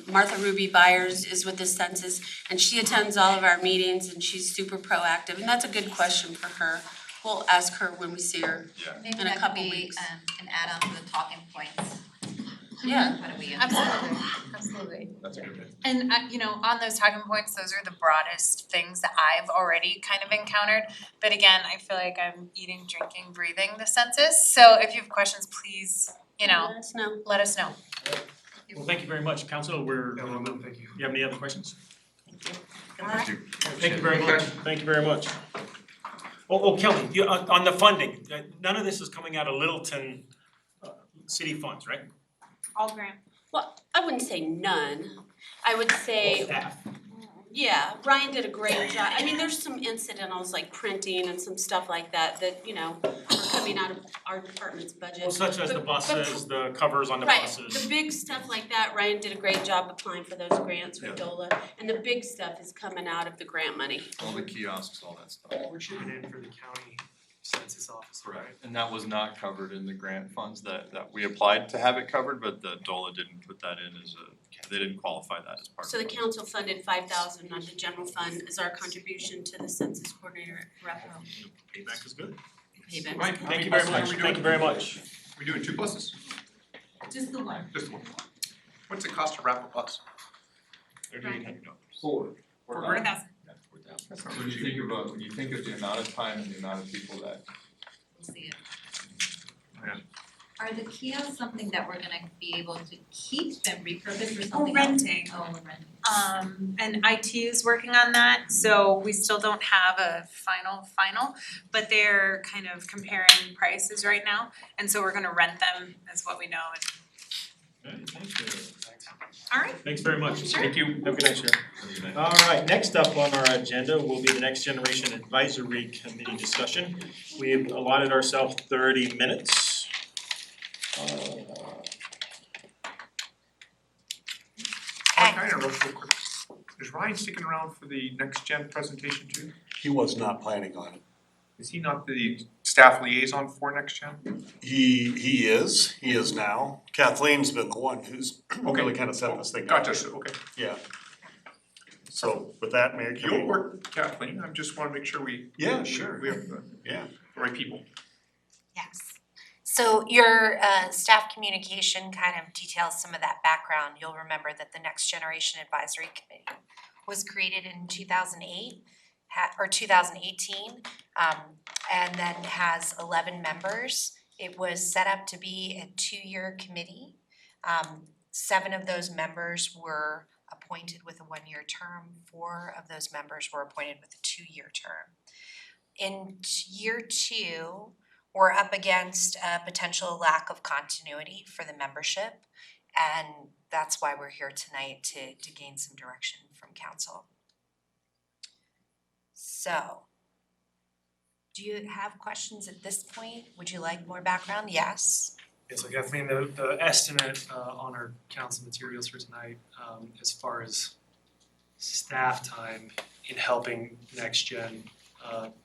Speaker 13: Martha Ruby Byers is with the census and she attends all of our meetings and she's super proactive, and that's a good question for her. We'll ask her when we see her.
Speaker 9: Maybe
Speaker 13: In a
Speaker 9: that could
Speaker 13: couple
Speaker 9: be
Speaker 13: weeks.
Speaker 9: an add-on to the talking points.
Speaker 13: Yeah.
Speaker 9: What do we?
Speaker 11: Absolutely.
Speaker 12: That's a good thing.
Speaker 11: And on those talking points, those are the broadest things that I've already kind of encountered. But again, I feel like I'm eating, drinking, breathing the census. So if you have questions, please,
Speaker 13: Let us know.
Speaker 11: let us know.
Speaker 1: Well, thank you very much, Council,
Speaker 8: Thank you.
Speaker 1: You have any other questions?
Speaker 12: Thank you.
Speaker 1: Thank you very much, thank you very much. Oh, Kelly, on the funding, none of this is coming out of Littleton city funds, right?
Speaker 11: All grant.
Speaker 13: Well, I wouldn't say none. I would say,
Speaker 1: Staff.
Speaker 13: yeah, Ryan did a great job. I mean, there's some incidentals like printing and some stuff like that are coming out of our department's budget.
Speaker 1: Well, such as the buses, the covers on the
Speaker 13: Right,
Speaker 1: buses.
Speaker 13: the big stuff like that, Ryan did a great job applying for those grants with
Speaker 12: Yeah.
Speaker 13: DOLA, and the big stuff is coming out of the grant money.
Speaker 12: All the kiosks, all that stuff.
Speaker 14: We're chipping in for the county census office, right?
Speaker 12: Correct, and that was not covered in the grant funds that we applied to have it covered, but the DOLA didn't put that in they didn't qualify that as part of
Speaker 13: So
Speaker 12: it.
Speaker 13: the council funded $5,000 on the general fund as our contribution to the census coordinator referral.
Speaker 1: Payback is good.
Speaker 13: Payback.
Speaker 1: Right, thank you very much, thank you very much.
Speaker 6: We doing 2 buses?
Speaker 7: Just the one.
Speaker 6: Just one. What's the cost to wrap a bus?
Speaker 1: $3,800.
Speaker 12: $4,000.
Speaker 11: $4,000.
Speaker 12: When you think of the amount of time and the amount of people that
Speaker 9: We'll see it.
Speaker 6: Yeah.
Speaker 9: Are the kiosks something that we're gonna be able to keep and repurpose or
Speaker 11: Oh,
Speaker 9: something else?
Speaker 11: renting.
Speaker 9: Oh, we're renting.
Speaker 11: And IT is working on that, so we still don't have a final, but they're kind of comparing prices right now. And so we're gonna rent them is what we know.
Speaker 1: Thank you.
Speaker 11: Alright.
Speaker 1: Thanks very much.
Speaker 11: Sure.
Speaker 1: Thank you. Have a good night, Sheriff. All right, next up on our agenda will be the Next Generation Advisory Committee discussion. We've allotted ourselves 30 minutes.
Speaker 6: Can I interrupt real quick? Is Ryan sticking around for the next gen presentation too?
Speaker 2: He was not planning on it.
Speaker 6: Is he not the staff liaison for next gen?
Speaker 2: He is now. Kathleen's been the one who's really kind of set this thing up.
Speaker 6: Gotcha, so, okay.
Speaker 2: Yeah. So with that, Mayor, can
Speaker 6: You'll
Speaker 2: we-
Speaker 6: work, Kathleen, I just wanna make sure we.
Speaker 2: Yeah, sure.
Speaker 6: We have the
Speaker 2: Yeah.
Speaker 6: right people.
Speaker 15: Yes. So your staff communication kind of details some of that background. You'll remember that the Next Generation Advisory Committee was created in 2008 or 2018, and then has 11 members. It was set up to be a 2-year committee. 7 of those members were appointed with a 1-year term, 4 of those members were appointed with a 2-year term. In year 2, we're up against a potential lack of continuity for the membership, and that's why we're here tonight to gain some direction from council. So, do you have questions at this point? Would you like more background? Yes.
Speaker 14: Yes, I guess, I mean, the estimate on our council materials for tonight, as far as staff time in helping Next Gen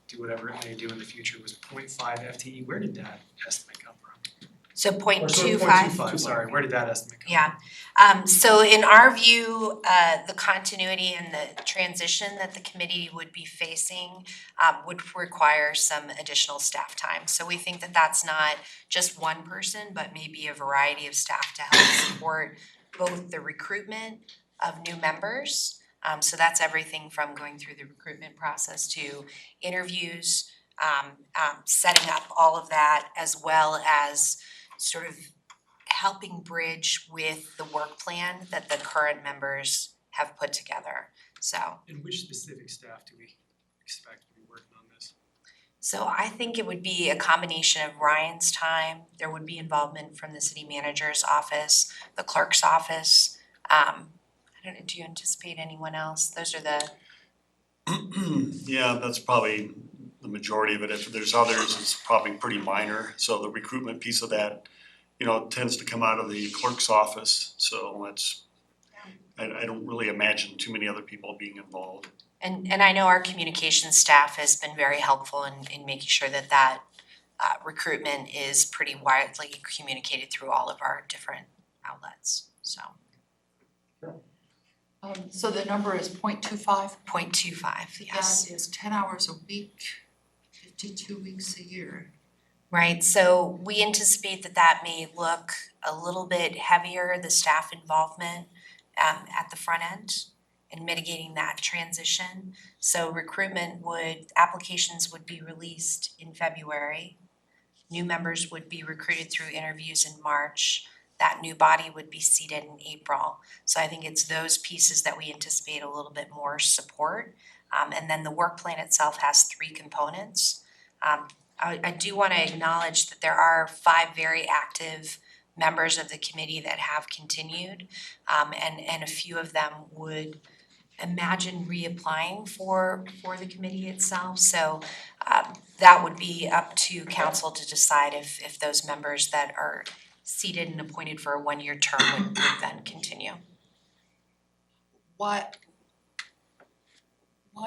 Speaker 14: do whatever it may do in the future was 0.5 FTE. Where did that estimate come from?
Speaker 15: So
Speaker 14: Or sorry,
Speaker 15: 0.25.
Speaker 14: 0.25, sorry, where did that estimate come from?
Speaker 15: Yeah, so in our view, the continuity and the transition that the committee would be facing would require some additional staff time. So we think that that's not just one person, but maybe a variety of staff to help support both the recruitment of new members. So that's everything from going through the recruitment process to interviews, setting up all of that, as well as sort of helping bridge with the work plan that the current members have put together, so.
Speaker 14: And which specific staff do we expect to be working on this?
Speaker 15: So I think it would be a combination of Ryan's time, there would be involvement from the city manager's office, the clerk's office. I don't know, do you anticipate anyone else? Those are the.
Speaker 2: Yeah, that's probably the majority of it. If there's others, it's probably pretty minor. So the recruitment piece of that, tends to come out of the clerk's office. So that's, I don't really imagine too many other people being involved.
Speaker 15: And I know our communications staff has been very helpful in making sure that recruitment is pretty widely communicated through all of our different outlets, so.
Speaker 10: So the number is 0.25?
Speaker 15: 0.25, yes.
Speaker 10: That is 10 hours a week, 52 weeks a year.
Speaker 15: Right, so we anticipate that may look a little bit heavier, the staff involvement at the front end in mitigating that transition. So applications would be released in February. New members would be recruited through interviews in March. That new body would be seated in April. So I think it's those pieces that we anticipate a little bit more support. And then the work plan itself has 3 components. I do want to acknowledge that there are 5 very active members of the committee that have continued, and a few of them would imagine reapplying for the committee itself. So that would be up to council to decide if those members that are seated and appointed for a 1-year term would then continue.
Speaker 10: Why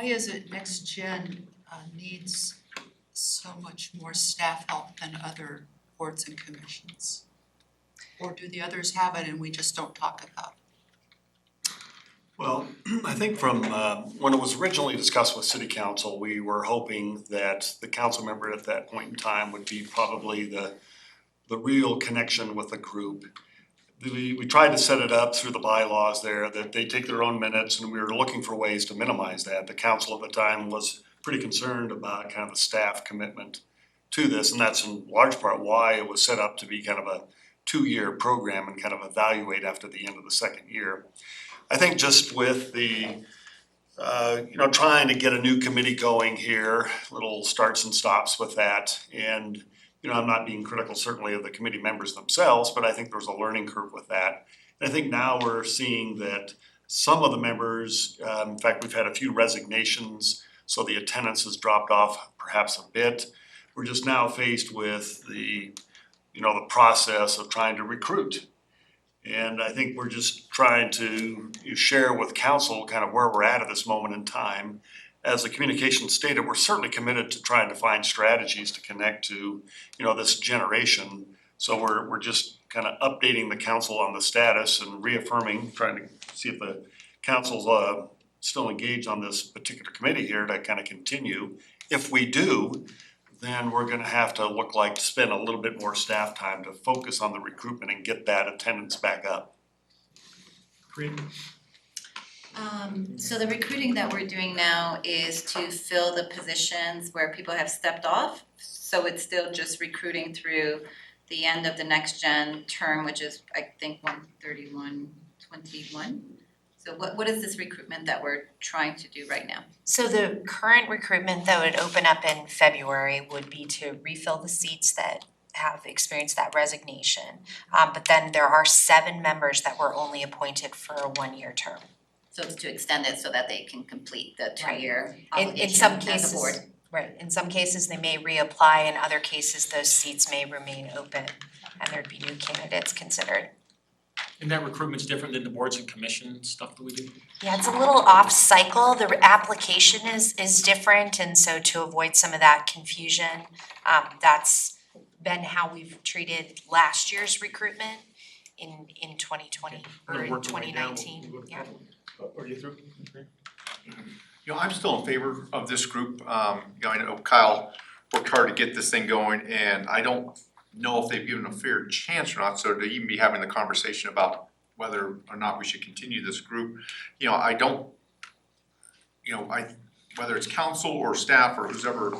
Speaker 10: is it Next Gen needs so much more staff help than other boards and commissions? Or do the others have it and we just don't talk about it?
Speaker 2: Well, I think from when it was originally discussed with city council, we were hoping that the council member at that point in time would be probably the real connection with the group. We tried to set it up through the bylaws there that they take their own minutes, and we were looking for ways to minimize that. The council at the time was pretty concerned about kind of the staff commitment to this, and that's in large part why it was set up to be kind of a 2-year program and kind of evaluate after the end of the 2nd year. I think just with the trying to get a new committee going here, little starts and stops with that, and I'm not being critical certainly of the committee members themselves, but I think there's a learning curve with that. And I think now we're seeing that some of the members, in fact, we've had a few resignations, so the attendance has dropped off perhaps a bit. We're just now faced with the process of trying to recruit. And I think we're just trying to share with council kind of where we're at this moment in time. As the communication stated, we're certainly committed to trying to find strategies to connect to, this generation. So we're just kind of updating the council on the status and reaffirming, trying to see if the council's still engaged on this particular committee here to kind of continue. If we do, then we're gonna have to look like to spend a little bit more staff time to focus on the recruitment and get that attendance back up.
Speaker 14: Great.
Speaker 9: So the recruiting that we're doing now is to fill the positions where people have stepped off. So it's still just recruiting through the end of the next gen term, which is I think 1/31/21. So what is this recruitment that we're trying to do right now?
Speaker 15: So the current recruitment that would open up in February would be to refill the seats that have experienced that resignation. But then there are 7 members that were only appointed for a 1-year term.
Speaker 9: So it's to extend it so that they can complete the 2-year
Speaker 15: In
Speaker 9: obligation
Speaker 15: some
Speaker 9: as a
Speaker 15: cases,
Speaker 9: board.
Speaker 15: right, in some cases they may reapply, in other cases those seats may remain open and there'd be new candidates considered.
Speaker 8: And that recruitment's different than the boards and commission stuff that we do?
Speaker 15: Yeah, it's a little off cycle, the application is different, and so to avoid some of that confusion, that's been how we've treated last year's recruitment in 2020 or in 2019, yeah.
Speaker 8: Are you through?
Speaker 6: You know, I'm still in favor of this group. You know, I know Kyle worked hard to get this thing going, and I don't know if they've given a fair chance or not, so to even be having the conversation about whether or not we should continue this group. You know, I don't, you know, whether it's council or staff or whoever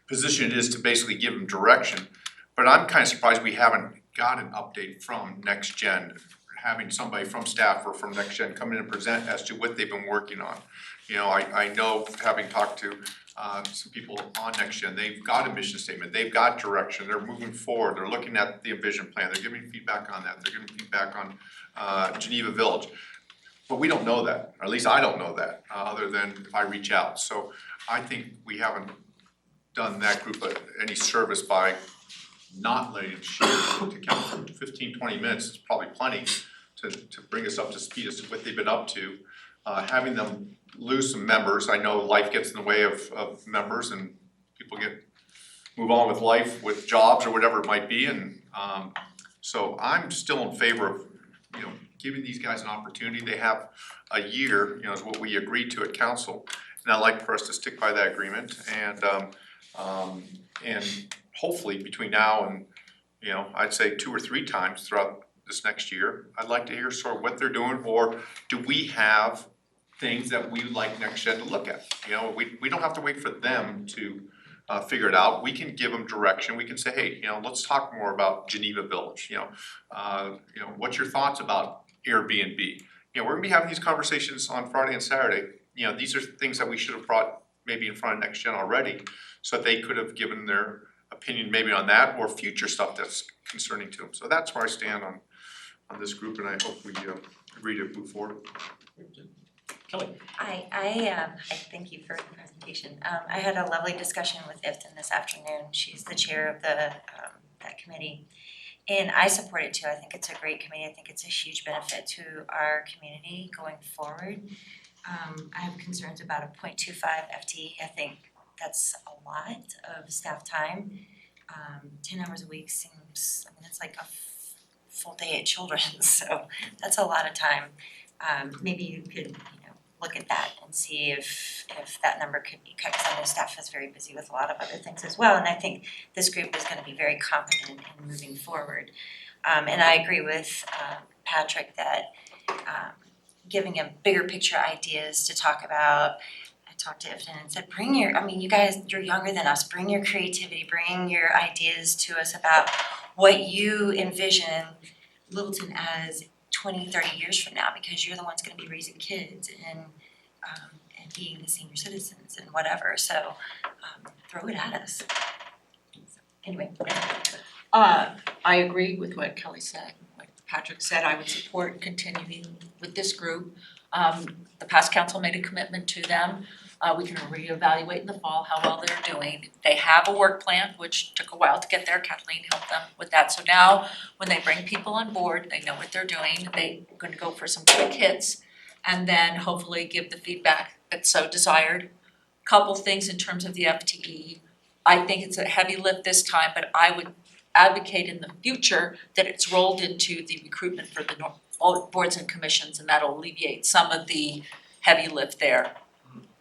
Speaker 6: position it is to basically give them direction, but I'm kind of surprised we haven't got an update from Next Gen, having somebody from staff or from Next Gen come in and present as to what they've been working on. You know, I know, having talked to some people on Next Gen, they've got a mission statement, they've got direction, they're moving forward, they're looking at the Envision plan, they're giving feedback on that, they're giving feedback on Geneva Village. But we don't know that, or at least I don't know that, other than if I reach out. So I think we haven't done that group any service by not letting them share to council. 15-20 minutes is probably plenty to bring us up to speed as to what they've been up to. Having them lose some members, I know life gets in the way of members and people move on with life, with jobs or whatever it might be, and so I'm still in favor of, you know, giving these guys an opportunity. They have a year, you know, is what we agreed to at council, and I'd like for us to stick by that agreement, and hopefully between now and, you know, I'd say 2 or 3 times throughout this next year, I'd like to hear sort of what they're doing, or do we have things that we would like Next Gen to look at? You know, we don't have to wait for them to figure it out. We can give them direction. We can say, hey, you know, let's talk more about Geneva Village. You know, what's your thoughts about Airbnb? You know, we're gonna be having these conversations on Friday and Saturday. You know, these are things that we should have brought maybe in front of Next Gen already, so that they could have given their opinion maybe on that or future stuff that's concerning to them. So that's where I stand on this group, and I hope we agree to move forward.
Speaker 8: Kelly.
Speaker 16: I thank you for the presentation. I had a lovely discussion with Ifton this afternoon. She's the chair of that committee. And I support it too. I think it's a great committee. I think it's a huge benefit to our community going forward. I have concerns about a 0.25 FTE. I think that's a lot of staff time. 10 hours a week seems, I mean, that's like a full day at Children's, so that's a lot of time. Maybe you could, look at that and see if that number could be cut, because I know staff is very busy with a lot of other things as well, and I think this group is gonna be very competent in moving forward. And I agree with Patrick that giving a bigger picture ideas to talk about. I talked to Ifton and said, you guys, you're younger than us, bring your creativity, bring your ideas to us about what you envision Littleton as 20, 30 years from now, because you're the ones gonna be raising kids and being the senior citizens and whatever, so throw it at us. Anyway.
Speaker 17: I agree with what Kelly said, what Patrick said. I would support continuing with this group. The past council made a commitment to them. We can reevaluate in the fall how well they're doing. They have a work plan, which took a while to get there. Kathleen helped them with that. So now, when they bring people on board, they know what they're doing. They're gonna go for some quick hits and then hopefully give the feedback that's so desired. Couple things in terms of the FTE. I think it's a heavy lift this time, but I would advocate in the future that it's rolled into the recruitment for the boards and commissions, and that'll alleviate some of the heavy lift there.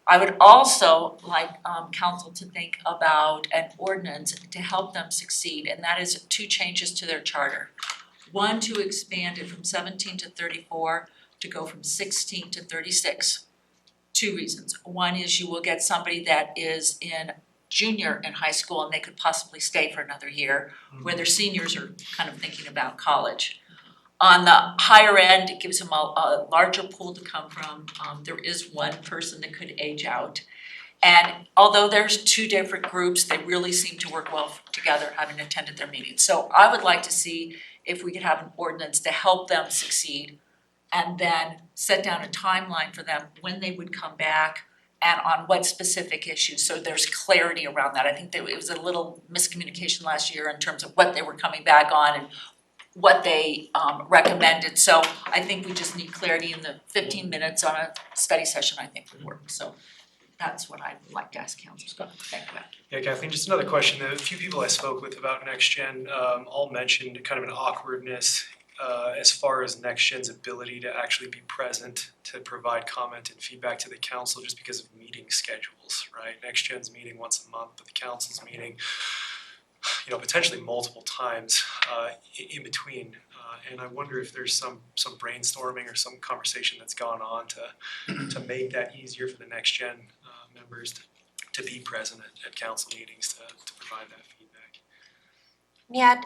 Speaker 17: I would also like council to think about an ordinance to help them succeed, and that is 2 changes to their charter. 1, to expand it from 17 to 34, to go from 16 to 36. 2 reasons. 1 is you will get somebody that is in junior in high school and they could possibly stay for another year, where their seniors are kind of thinking about college. On the higher end, it gives them a larger pool to come from. There is one person that could age out. And although there's two different groups, they really seem to work well together, having attended their meetings. So I would like to see if we could have an ordinance to help them succeed and then set down a timeline for them when they would come back and on what specific issues, so there's clarity around that. I think that it was a little miscommunication last year in terms of what they were coming back on and what they recommended. So I think we just need clarity in the 15 minutes on a study session, I think would work. So that's what I'd like to ask council. Thank you.
Speaker 14: Yeah, Kathleen, just another question. A few people I spoke with about Next Gen all mentioned kind of an awkwardness as far as Next Gen's ability to actually be present to provide comment and feedback to the council just because of meeting schedules, right? Next Gen's meeting once a month, but the council's meeting, you know, potentially multiple times in between. And I wonder if there's some brainstorming or some conversation that's gone on to make that easier for the Next Gen members to be present at council meetings to provide that feedback.
Speaker 15: Yeah,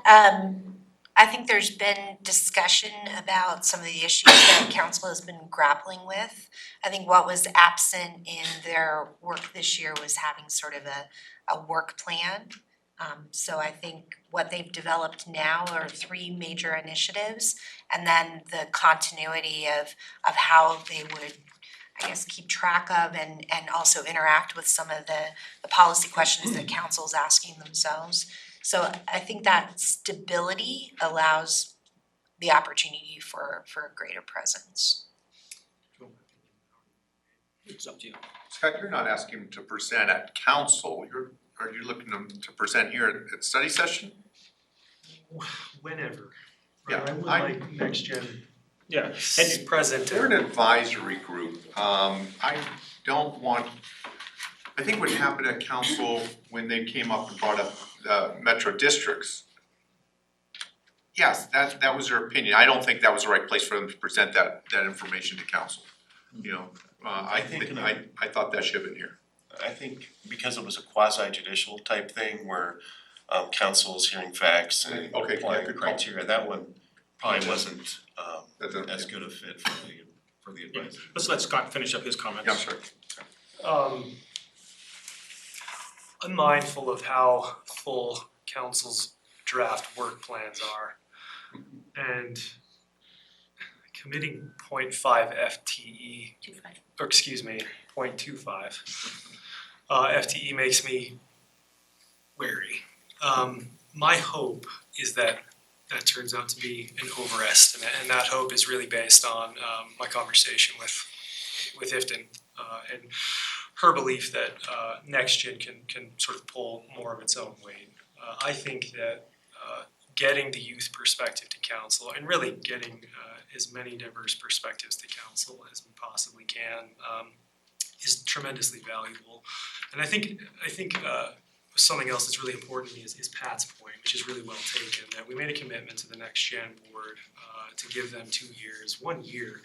Speaker 15: I think there's been discussion about some of the issues that council has been grappling with. I think what was absent in their work this year was having sort of a work plan. So I think what they've developed now are 3 major initiatives, and then the continuity of how they would, I guess, keep track of and also interact with some of the policy questions that council's asking themselves. So I think that stability allows the opportunity for a greater presence.
Speaker 8: It's up to you.
Speaker 6: Scott, you're not asking them to present at council, are you looking them to present here at study session?
Speaker 14: Whenever.
Speaker 6: Yeah,
Speaker 14: Right? I would like Next Gen
Speaker 1: Yeah, and
Speaker 14: present.
Speaker 6: They're an advisory group. I don't want, I think what happened at council when they came up and brought up metro districts, yes, that was their opinion. I don't think that was the right place for them to present that information to council. You know, I thought that should have been here.
Speaker 18: I think because it was a quasi judicial type thing where council is hearing facts and
Speaker 6: Okay,
Speaker 18: applying
Speaker 6: good call.
Speaker 18: criteria, that one probably wasn't as good a fit for the advisor.
Speaker 1: let's let Scott finish up his comments.
Speaker 6: Yeah, I'm sorry.
Speaker 14: I'm mindful of how full council's draft work plans are. And committing 0.5 FTE, or excuse me, 0.25 FTE makes me wary. My hope is that turns out to be an overestimate, and that hope is really based on my conversation with Ifton and her belief that Next Gen can sort of pull more of its own weight. I think that getting the youth perspective to council and really getting as many diverse perspectives to council as we possibly can is tremendously valuable. And I think something else that's really important to me is Pat's point, which is really well taken, that we made a commitment to the Next Gen board to give them 2 years. 1 year,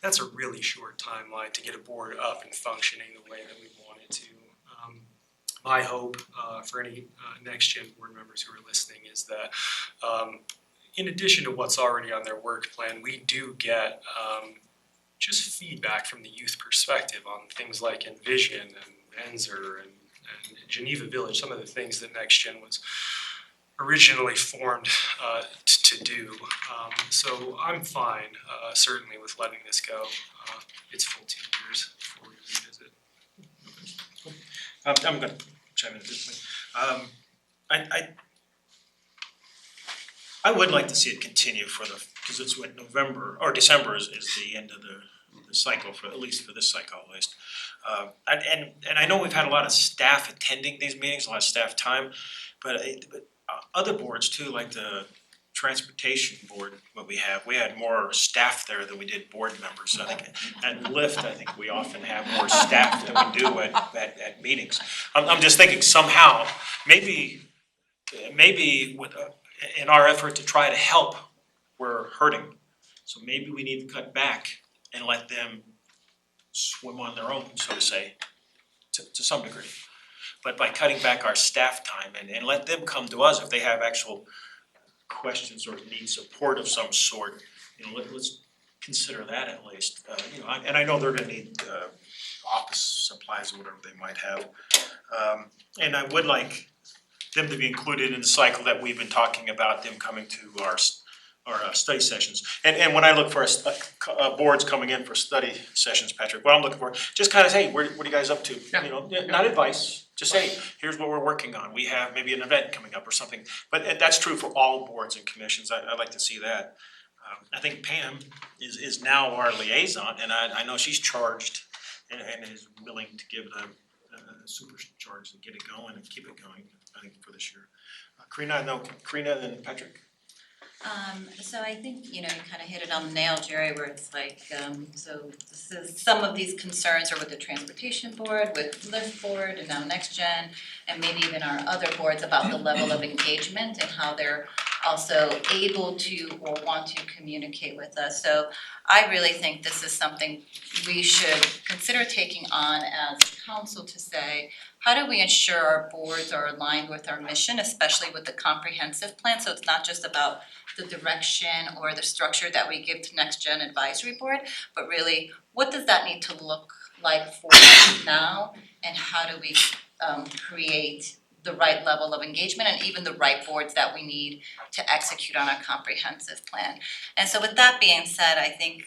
Speaker 14: that's a really short timeline to get a board up and functioning the way that we want it to. My hope for any Next Gen board members who are listening is that in addition to what's already on their work plan, we do get just feedback from the youth perspective on things like Envision and Enzer and Geneva Village, some of the things that Next Gen was originally formed to do. So I'm fine, certainly, with letting this go. It's full 2 years before we revisit.
Speaker 1: I'm gonna chime in at this point. I would like to see it continue because it's what November or December is the end of the cycle for, at least for this cycle at least. And I know we've had a lot of staff attending these meetings, a lot of staff time, but other boards too, like the transportation board, what we had more staff there than we did board members. So I think at Lyft, I think we often have more staff than we do at meetings. I'm just thinking somehow, maybe with in our effort to try to help, we're hurting. So maybe we need to cut back and let them swim on their own, so to say, to some degree. but by cutting back our staff time and let them come to us if they have actual questions or need support of some sort, let's consider that at least. And I know they're gonna need office supplies or whatever they might have. And I would like them to be included in the cycle that we've been talking about, them coming to our study sessions. And when I look for boards coming in for study sessions, Patrick, what I'm looking for, just kind of say, what are you guys up to? Not advice, just say, here's what we're working on. We have maybe an event coming up or something. But that's true for all boards and commissions. I'd like to see that. I think Pam is now our liaison, and I know she's charged and is willing to give the supercharge and get it going and keep it going, I think, for this year. Karina and Patrick.
Speaker 9: So I think, you kind of hit it on the nail, Jerry, where it's like, so this is, some of these concerns are with the transportation board, with Lyft board, and now Next Gen, and maybe even our other boards about the level of engagement and how they're also able to or want to communicate with us. So I really think this is something we should consider taking on as council to say, how do we ensure our boards are aligned with our mission, especially with the comprehensive plan? So it's not just about the direction or the structure that we give to Next Gen Advisory Board, but really, what does that need to look like for us now? And how do we create the right level of engagement and even the right boards that we need to execute on our comprehensive plan? And so with that being said, I think,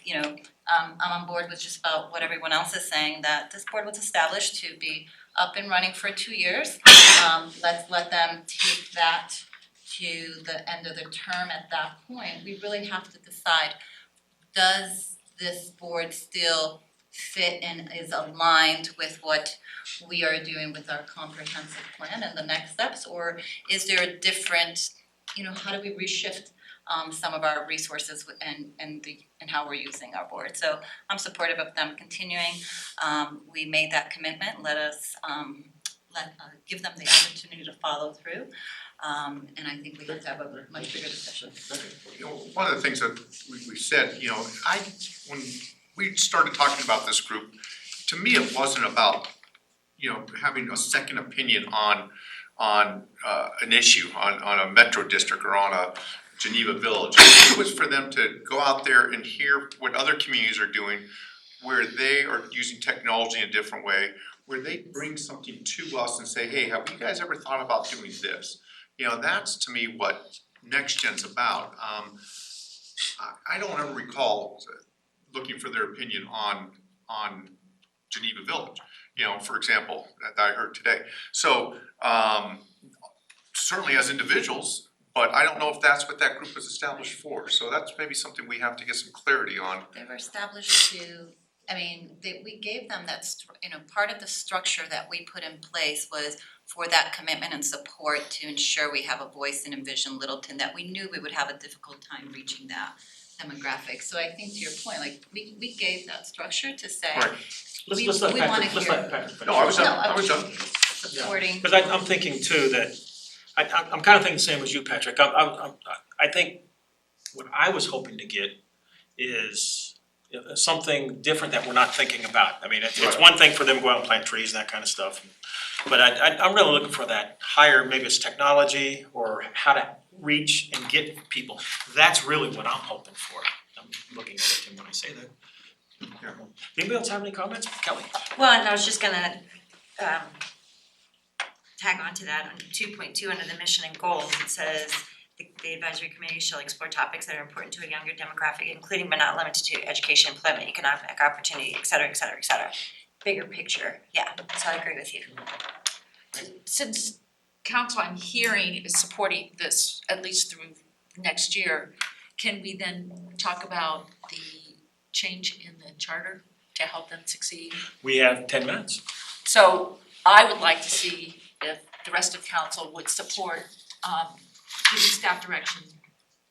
Speaker 9: I'm on board with just about what everyone else is saying, that this board was established to be up and running for 2 years. Let's let them take that to the end of the term. At that point, we really have to decide, does this board still fit and is aligned with what we are doing with our comprehensive plan and the next steps, or is there a different, how do we reshift some of our resources and how we're using our board? So I'm supportive of them continuing. We made that commitment. Let us give them the opportunity to follow through. And I think we have to have a much bigger discussion.
Speaker 6: One of the things that we said, when we started talking about this group, to me, it wasn't about, having a second opinion on an issue, on a metro district or on a Geneva Village. It was for them to go out there and hear what other communities are doing, where they are using technology in a different way, where they bring something to us and say, hey, have you guys ever thought about doing this? That's to me what Next Gen's about. I don't ever recall looking for their opinion on Geneva Village, for example, that I heard today. So certainly as individuals, but I don't know if that's what that group was established for. So that's maybe something we have to get some clarity on.
Speaker 9: They were established to, we gave them that, part of the structure that we put in place was for that commitment and support to ensure we have a voice and envision Littleton, that we knew we would have a difficult time reaching that demographic. So I think to your point, we gave that structure to say,
Speaker 1: Right. Let's let Patrick finish.
Speaker 6: No, I was done.
Speaker 9: Supporting.
Speaker 1: Because I'm thinking too that, I'm kind of thinking the same as you, Patrick. I think what I was hoping to get is something different that we're not thinking about. It's one thing for them to go out and plant trees and that kind of stuff. But I'm really looking for that higher, maybe it's technology or how to reach and get people. That's really what I'm hoping for. I'm looking at it when I say that. Anybody else have any comments? Kelly?
Speaker 16: Well, and I was just gonna tag on to that on 2.2 under the mission and goals. It says the advisory committee shall explore topics that are important to a younger demographic, including but not limited to education, employment, economic opportunity, et cetera, et cetera, et cetera. Bigger picture, yeah, so I agree with you.
Speaker 17: Since council, I'm hearing, is supporting this at least through next year, can we then talk about the change in the charter to help them succeed?
Speaker 1: We have 10 minutes.
Speaker 17: So I would like to see if the rest of council would support giving staff direction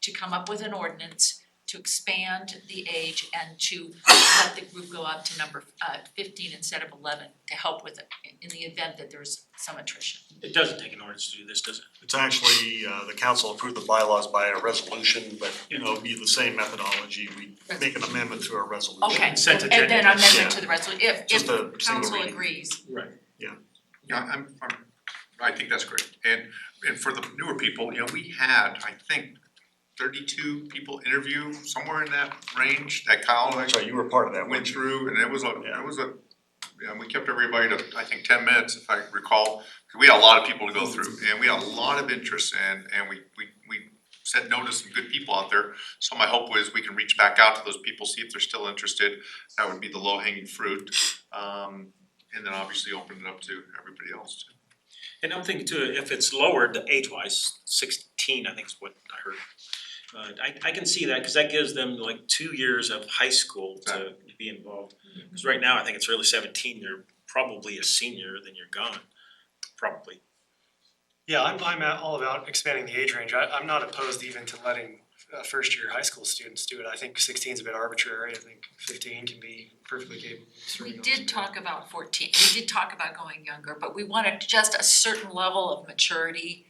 Speaker 17: to come up with an ordinance to expand the age and to let the group go up to number 15 instead of 11 to help with it in the event that there's some attrition.
Speaker 1: It doesn't take an ordinance to do this, does it?
Speaker 2: It's actually, the council approved the bylaws by a resolution, but it'd be the same methodology. We make an amendment to our resolution.
Speaker 17: Okay,
Speaker 1: Consent
Speaker 17: and
Speaker 1: agenda.
Speaker 17: then amendment to the resolution, if
Speaker 2: Just a single
Speaker 17: council
Speaker 2: reading.
Speaker 17: agrees.
Speaker 1: Right.
Speaker 6: Yeah, I'm I think that's great. And for the newer people, we had, I think, 32 people interview, somewhere in that range, that Kyle
Speaker 2: That's right, you were part of that,
Speaker 6: went
Speaker 2: weren't you?
Speaker 6: through, and it was we kept everybody to, I think, 10 minutes, if I recall. We had a lot of people to go through, and we had a lot of interest, and we said no to some good people out there. So my hope was we can reach back out to those people, see if they're still interested. That would be the low-hanging fruit. And then obviously open it up to everybody else too.
Speaker 1: And I'm thinking too, if it's lowered age-wise, 16, I think is what I heard. I can see that, cause that gives them like 2 years of high school to be involved. Cause right now, I think it's really 17, you're probably a senior, then you're gone, probably.
Speaker 14: Yeah, I'm all about expanding the age range. I'm not opposed even to letting first year high school students do it. I think 16 is a bit arbitrary. I think 15 can be perfectly capable of serving
Speaker 17: We
Speaker 14: on
Speaker 17: did
Speaker 14: this
Speaker 17: talk about 14, we did talk about going younger, but we wanted just a certain level of maturity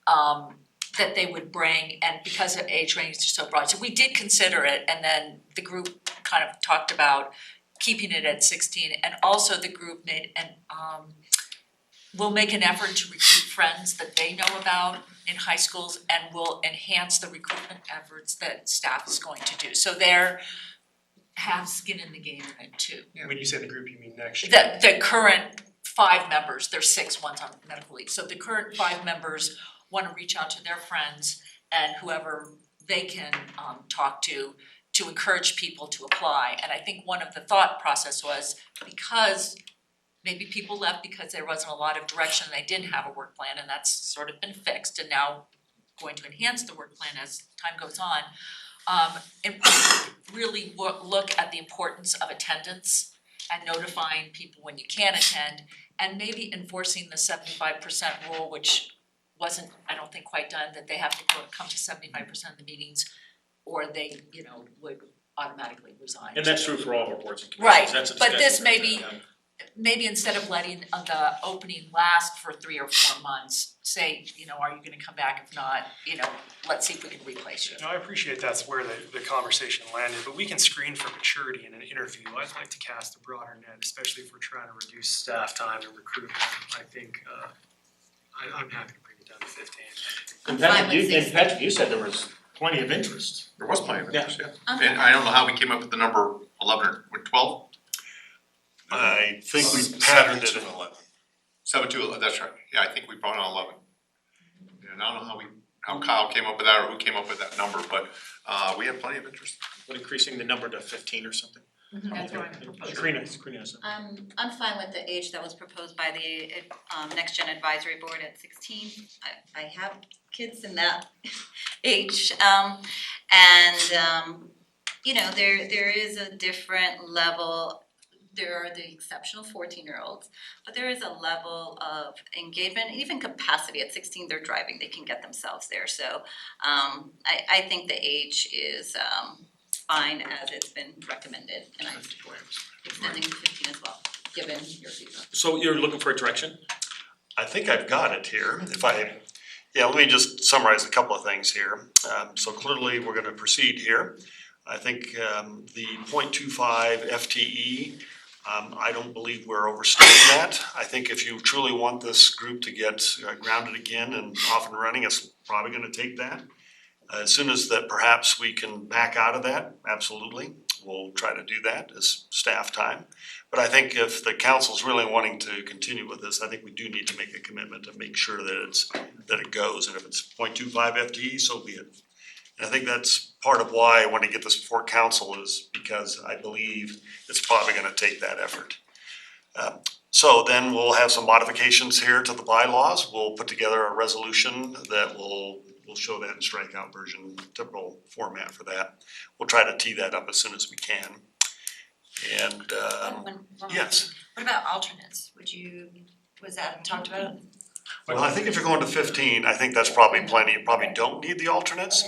Speaker 17: that they would bring, and because the age range is so broad. So we did consider it, and then the group kind of talked about keeping it at 16, and also the group made will make an effort to recruit friends that they know about in high schools, and will enhance the recruitment efforts that staff is going to do. So they're have skin in the game in it too.
Speaker 14: When you say the group, you mean next year?
Speaker 17: The current 5 members, there's 6, one's on medical leave. So the current 5 members wanna reach out to their friends and whoever they can talk to encourage people to apply. And I think one of the thought process was, because maybe people left because there wasn't a lot of direction, they didn't have a work plan, and that's sort of been fixed, and now going to enhance the work plan as time goes on. And really look at the importance of attendance and notifying people when you can attend, and maybe enforcing the 75% rule, which wasn't, I don't think, quite done, that they have to come to 75% of the meetings, or they, would automatically resign.
Speaker 1: And that's true for all of our boards and
Speaker 17: Right,
Speaker 1: commissions, that's a
Speaker 17: but this
Speaker 1: discussion.
Speaker 17: maybe instead of letting the opening last for 3 or 4 months, say, are you gonna come back? If not, let's see if we can replace you.
Speaker 14: No, I appreciate that's where the conversation landed, but we can screen for maturity in an interview. I'd like to cast a broader net, especially if we're trying to reduce staff time and recruitment. I think I'm happy to bring it down to 15.
Speaker 1: And
Speaker 9: Fine,
Speaker 1: Patrick, you said there was plenty of interest.
Speaker 6: There was plenty of interest, yeah.
Speaker 9: I'm
Speaker 6: And I don't know how we came up with the number 11 or 12?
Speaker 2: I think we patterned it.
Speaker 6: 7 to 11, that's right. Yeah, I think we brought on 11. And I don't know how Kyle came up with that or who came up with that number, but we had plenty of interest.
Speaker 1: But increasing the number to 15 or something?
Speaker 9: That's what I'm proposing.
Speaker 1: Karina has something.
Speaker 9: I'm fine with the age that was proposed by the Next Gen Advisory Board at 16. I have kids in that age, there is a different level. There are the exceptional 14-year-olds, but there is a level of engagement, even capacity. At 16, they're driving, they can get themselves there. So I think the age is fine as it's been recommended, and I support extending to 15 as well, given your feedback.
Speaker 1: So you're looking for a direction?
Speaker 2: I think I've got it here. Let me just summarize a couple of things here. So clearly, we're gonna proceed here. I think the 0.25 FTE, I don't believe we're overstating that. I think if you truly want this group to get grounded again and off and running, it's probably gonna take that. As soon as that perhaps we can back out of that, absolutely, we'll try to do that as staff time. But I think if the council's really wanting to continue with this, I think we do need to make a commitment to make sure that it goes. And if it's 0.25 FTE, so be it. And I think that's part of why I want to get this before council, is because I believe it's probably gonna take that effort. So then we'll have some modifications here to the bylaws. We'll put together a resolution that we'll show that in strikeout version, typical format for that. We'll try to tee that up as soon as we can. And yes.
Speaker 16: What about alternates? Was that talked about?
Speaker 2: Well, I think if you're going to 15, I think that's probably plenty. You probably don't need the alternates.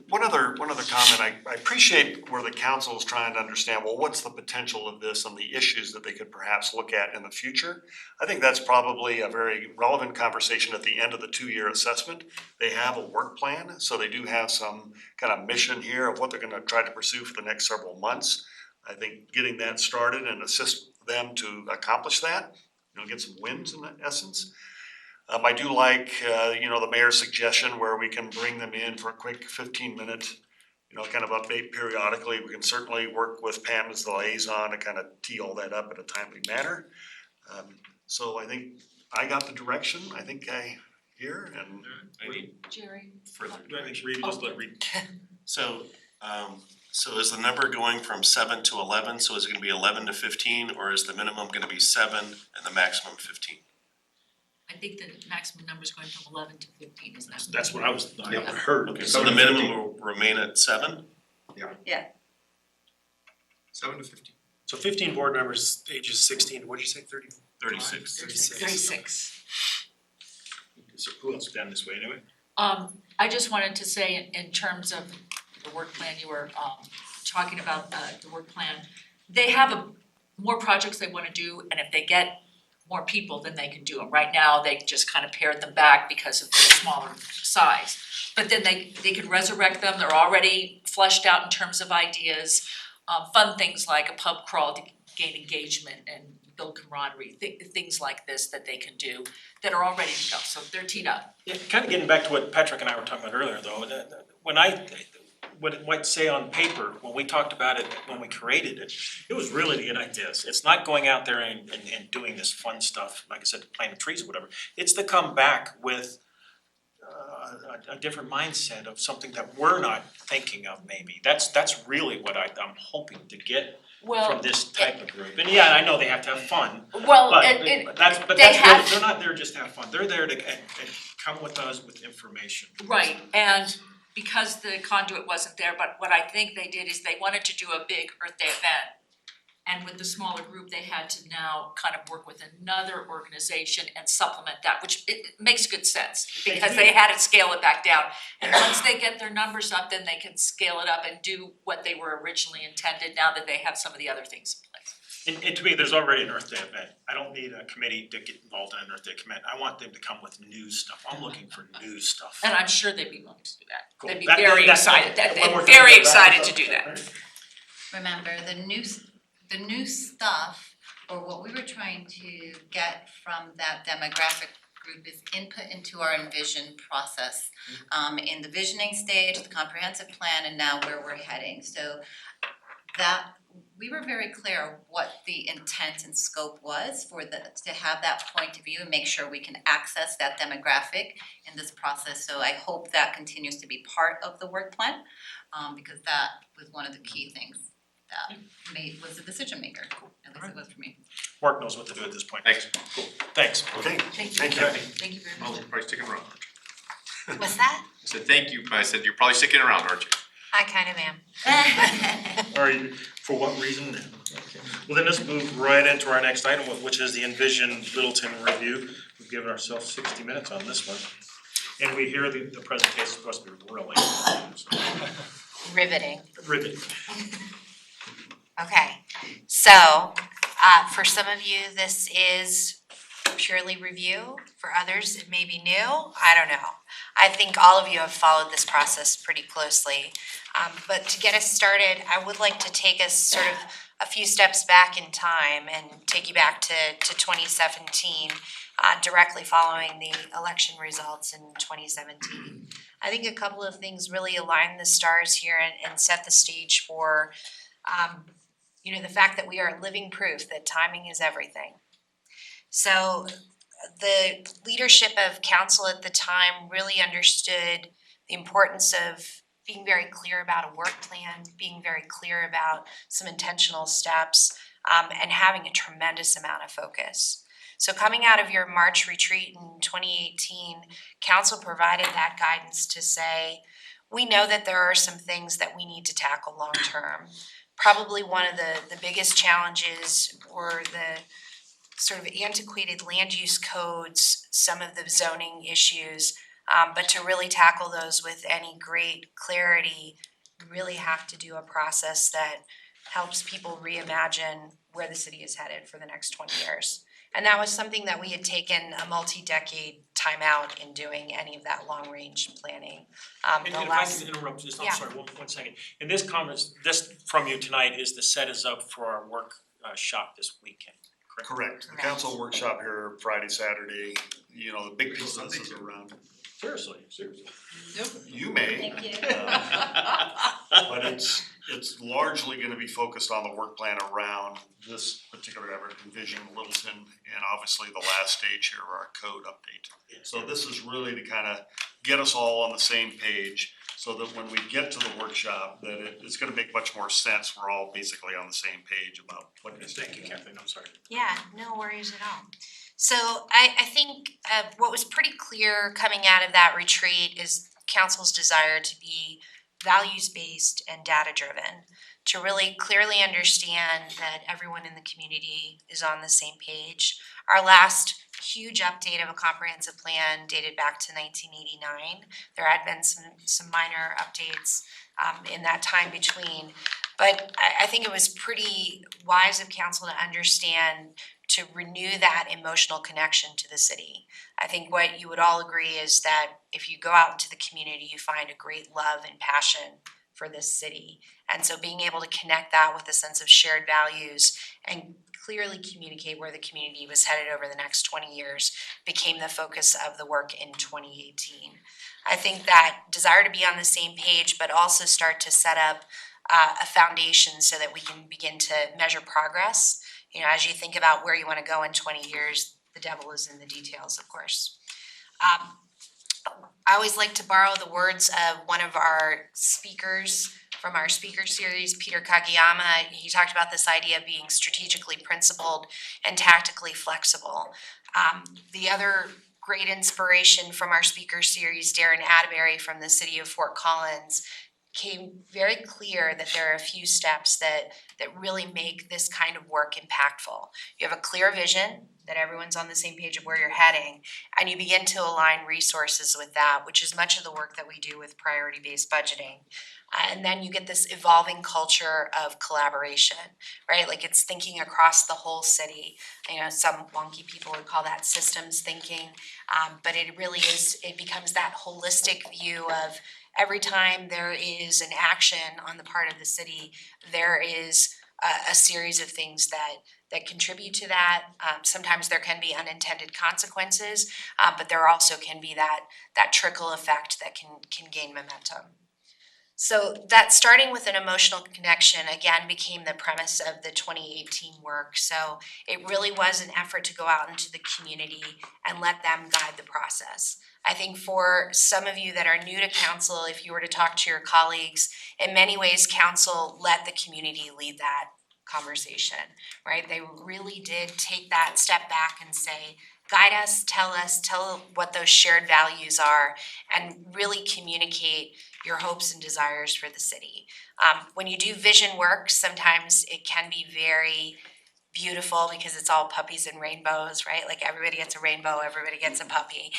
Speaker 2: One other comment, I appreciate where the council is trying to understand, well, what's the potential of this and the issues that they could perhaps look at in the future? I think that's probably a very relevant conversation at the end of the 2-year assessment. They have a work plan, so they do have some kind of mission here of what they're gonna try to pursue for the next several months. I think getting that started and assist them to accomplish that, get some wins in essence. I do like, the mayor's suggestion where we can bring them in for a quick 15-minute, kind of update periodically. We can certainly work with Pam as the liaison to kind of tee all that up in a timely manner. So I think I got the direction, I think I hear, and
Speaker 17: Jerry?
Speaker 18: Further
Speaker 1: I think Reed, just let Reed.
Speaker 18: So, so is the number going from 7 to 11, so is it gonna be 11 to 15, or is the minimum gonna be 7 and the maximum 15?
Speaker 17: I think the maximum number is going from 11 to 15, isn't it?
Speaker 1: That's what I heard.
Speaker 18: Okay, so the minimum will remain at 7?
Speaker 6: 7 to 15.
Speaker 14: So 15 board members, ages 16, what did you say, 30?
Speaker 18: 36.
Speaker 17: 36.
Speaker 1: So who else down this way anyway?
Speaker 17: I just wanted to say in terms of the work plan, you were talking about the work plan. They have more projects they wanna do, and if they get more people, then they can do them. Right now, they just kind of pared them back because of their smaller size. But then they could resurrect them, they're already fleshed out in terms of ideas. Fun things like a pub crawl to gain engagement and build camaraderie, things like this that they can do that are all ready to go, so they're teed up.
Speaker 1: Yeah, kind of getting back to what Patrick and I were talking about earlier though, when what it might say on paper, when we talked about it, when we created it, it was really to get ideas. It's not going out there and doing this fun stuff, like I said, planting trees or whatever. It's to come back with a different mindset of something that we're not thinking of maybe. That's really what I'm hoping to get from this type of group. And yeah, I know they have to have fun,
Speaker 17: Well,
Speaker 1: but that's
Speaker 17: they
Speaker 1: really,
Speaker 17: have-
Speaker 1: they're not there just to have fun. They're there to and come with us with information.
Speaker 17: Right, and because the conduit wasn't there, but what I think they did is they wanted to do a big Earth Day event. And with the smaller group, they had to now kind of work with another organization and supplement that, which it makes good sense. Because they had to scale it back down. And once they get their numbers up, then they can scale it up and do what they were originally intended, now that they have some of the other things in place.
Speaker 1: And to me, there's already an Earth Day event. I don't need a committee to get involved in an Earth Day event. I want them to come with new stuff. I'm looking for new stuff.
Speaker 17: And I'm sure they'd be willing to do that.
Speaker 1: Cool.
Speaker 17: They'd be
Speaker 1: That-
Speaker 17: very
Speaker 1: that's-
Speaker 17: excited,
Speaker 1: when we're
Speaker 17: very
Speaker 1: talking about
Speaker 17: excited
Speaker 1: that,
Speaker 17: to do that.
Speaker 9: Remember, the new stuff, or what we were trying to get from that demographic group is input into our envision process. In the visioning stage, the comprehensive plan, and now where we're heading. So that, we were very clear what the intent and scope was for to have that point of view and make sure we can access that demographic in this process. So I hope that continues to be part of the work plan, because that was one of the key things that was the decision maker, at least it was for me.
Speaker 1: Mark knows what to do at this point.
Speaker 6: Thanks.
Speaker 1: Cool, thanks.
Speaker 2: Okay,
Speaker 17: Thank you.
Speaker 2: thank you.
Speaker 17: Thank you very much.
Speaker 6: You're probably sticking around.
Speaker 15: What's that?
Speaker 6: I said, thank you, but I said, you're probably sticking around, aren't you?
Speaker 15: I kind of am.
Speaker 1: Are you, for what reason? Okay. Well, then let's move right into our next item, which is the Envision Littleton review. We've given ourselves 60 minutes on this one. And we hear the presentation is supposed to be really
Speaker 15: Riveting.
Speaker 1: riveting.
Speaker 15: Okay, so for some of you, this is purely review. For others, it may be new. I don't know. I think all of you have followed this process pretty closely. But to get us started, I would like to take us sort of a few steps back in time and take you back to 2017, directly following the election results in 2017. I think a couple of things really align the stars here and set the stage for the fact that we are living proof that timing is everything. So the leadership of council at the time really understood the importance of being very clear about a work plan, being very clear about some intentional steps, and having a tremendous amount of focus. So coming out of your March retreat in 2018, council provided that guidance to say, we know that there are some things that we need to tackle long term. Probably one of the biggest challenges were the sort of antiquated land use codes, some of the zoning issues, but to really tackle those with any great clarity, we really have to do a process that helps people reimagine where the city is headed for the next 20 years. And that was something that we had taken a multi-decade timeout in doing any of that long-range planning.
Speaker 1: And if I can interrupt, just, I'm sorry, one second. And this from you tonight is to set us up for our work shop this weekend, correct?
Speaker 2: Correct. The council workshop here Friday, Saturday, the big consensus around.
Speaker 1: Seriously.
Speaker 2: You may.
Speaker 3: Thank you.
Speaker 2: But it's largely gonna be focused on the work plan around this particular effort, Envision Littleton, and obviously the last stage here of our code update. So this is really to kind of get us all on the same page, so that when we get to the workshop, that it's gonna make much more sense, we're all basically on the same page about what is.
Speaker 1: Thank you, Kathleen, I'm sorry.
Speaker 15: Yeah, no worries at all. So I think what was pretty clear coming out of that retreat is council's desire to be values-based and data-driven, to really clearly understand that everyone in the community is on the same page. Our last huge update of a comprehensive plan dated back to 1989. There had been some minor updates in that time between. But I think it was pretty wise of council to understand to renew that emotional connection to the city. I think what you would all agree is that if you go out into the community, you find a great love and passion for this city. And so being able to connect that with a sense of shared values and clearly communicate where the community was headed over the next 20 years became the focus of the work in 2018. I think that desire to be on the same page, but also start to set up a foundation so that we can begin to measure progress. As you think about where you want to go in 20 years, the devil is in the details, of course. I always like to borrow the words of one of our speakers from our speaker series, Peter Kageyama. He talked about this idea of being strategically principled and tactically flexible. The other great inspiration from our speaker series, Darren Atterbury from the city of Fort Collins, came very clear that there are a few steps that really make this kind of work impactful. You have a clear vision that everyone's on the same page of where you're heading, and you begin to align resources with that, which is much of the work that we do with priority-based budgeting. And then you get this evolving culture of collaboration, right? Like it's thinking across the whole city. Some wonky people would call that systems thinking, but it really is, it becomes that holistic view of every time there is an action on the part of the city, there is a series of things that contribute to that. Sometimes there can be unintended consequences, but there also can be that trickle effect that can gain momentum. So that starting with an emotional connection again became the premise of the 2018 work. So it really was an effort to go out into the community and let them guide the process. I think for some of you that are new to council, if you were to talk to your colleagues, in many ways council let the community lead that conversation, right? They really did take that step back and say, guide us, tell what those shared values are, and really communicate your hopes and desires for the city. When you do vision work, sometimes it can be very beautiful because it's all puppies and rainbows, right? Like everybody gets a rainbow, everybody gets a puppy.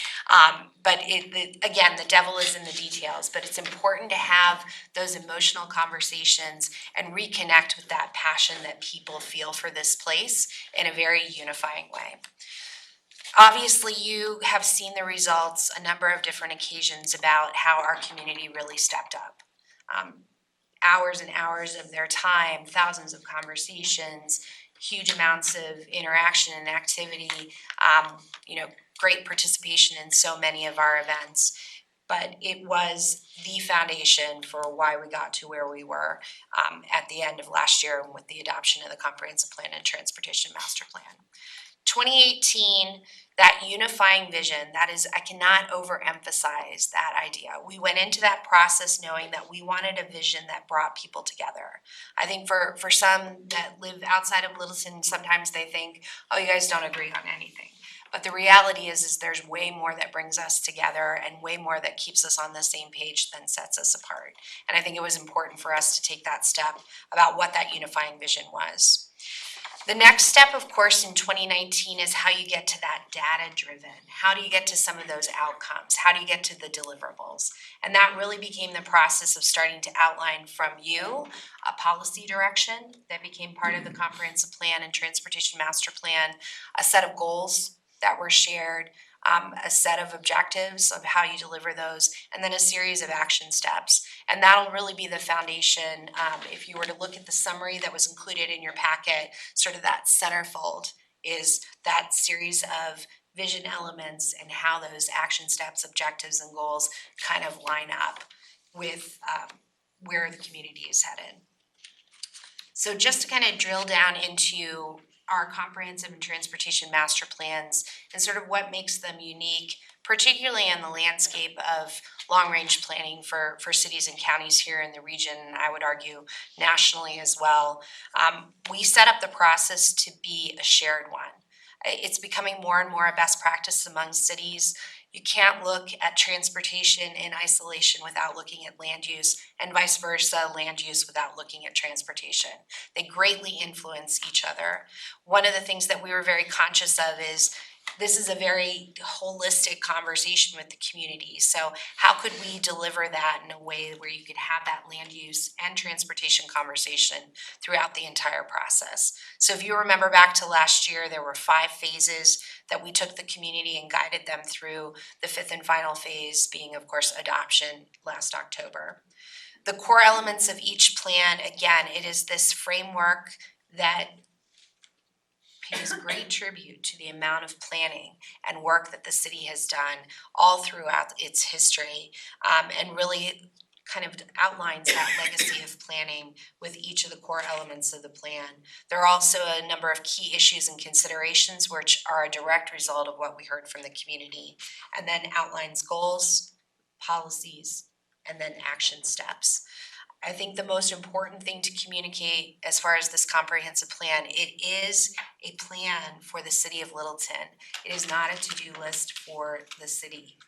Speaker 15: But again, the devil is in the details, but it's important to have those emotional conversations and reconnect with that passion that people feel for this place in a very unifying way. Obviously, you have seen the results a number of different occasions about how our community really stepped up. Hours and hours of their time, thousands of conversations, huge amounts of interaction and activity, great participation in so many of our events. But it was the foundation for why we got to where we were at the end of last year with the adoption of the Comprehensive Plan and Transportation Master Plan. 2018, that unifying vision, that is, I cannot overemphasize that idea. We went into that process knowing that we wanted a vision that brought people together. I think for some that live outside of Littleton, sometimes they think, oh, you guys don't agree on anything. But the reality is there's way more that brings us together and way more that keeps us on the same page than sets us apart. And I think it was important for us to take that step about what that unifying vision was. The next step, of course, in 2019 is how you get to that data-driven. How do you get to some of those outcomes? How do you get to the deliverables? And that really became the process of starting to outline from you a policy direction that became part of the Comprehensive Plan and Transportation Master Plan, a set of goals that were shared, a set of objectives of how you deliver those, and then a series of action steps. And that'll really be the foundation. If you were to look at the summary that was included in your packet, sort of that centerfold is that series of vision elements and how those action steps, objectives, and goals kind of line up with where the community is headed. So just to kind of drill down into our comprehensive and transportation master plans and sort of what makes them unique, particularly in the landscape of long-range planning for cities and counties here in the region, and I would argue nationally as well. We set up the process to be a shared one. It's becoming more and more a best practice among cities. You can't look at transportation in isolation without looking at land use, and vice versa, land use without looking at transportation. They greatly influence each other. One of the things that we were very conscious of is this is a very holistic conversation with the community. So how could we deliver that in a way where you could have that land use and transportation conversation throughout the entire process? So if you remember back to last year, there were 5 phases that we took the community and guided them through, the 5th and final phase being, of course, adoption last October. The core elements of each plan, again, it is this framework that pays great tribute to the amount of planning and work that the city has done all throughout its history, and really kind of outlines that legacy of planning with each of the core elements of the plan. There are also a number of key issues and considerations which are a direct result of what we heard from the community, and then outlines goals, policies, and then action steps. I think the most important thing to communicate as far as this comprehensive plan, it is a plan for the city of Littleton. It is not a to-do list for the city.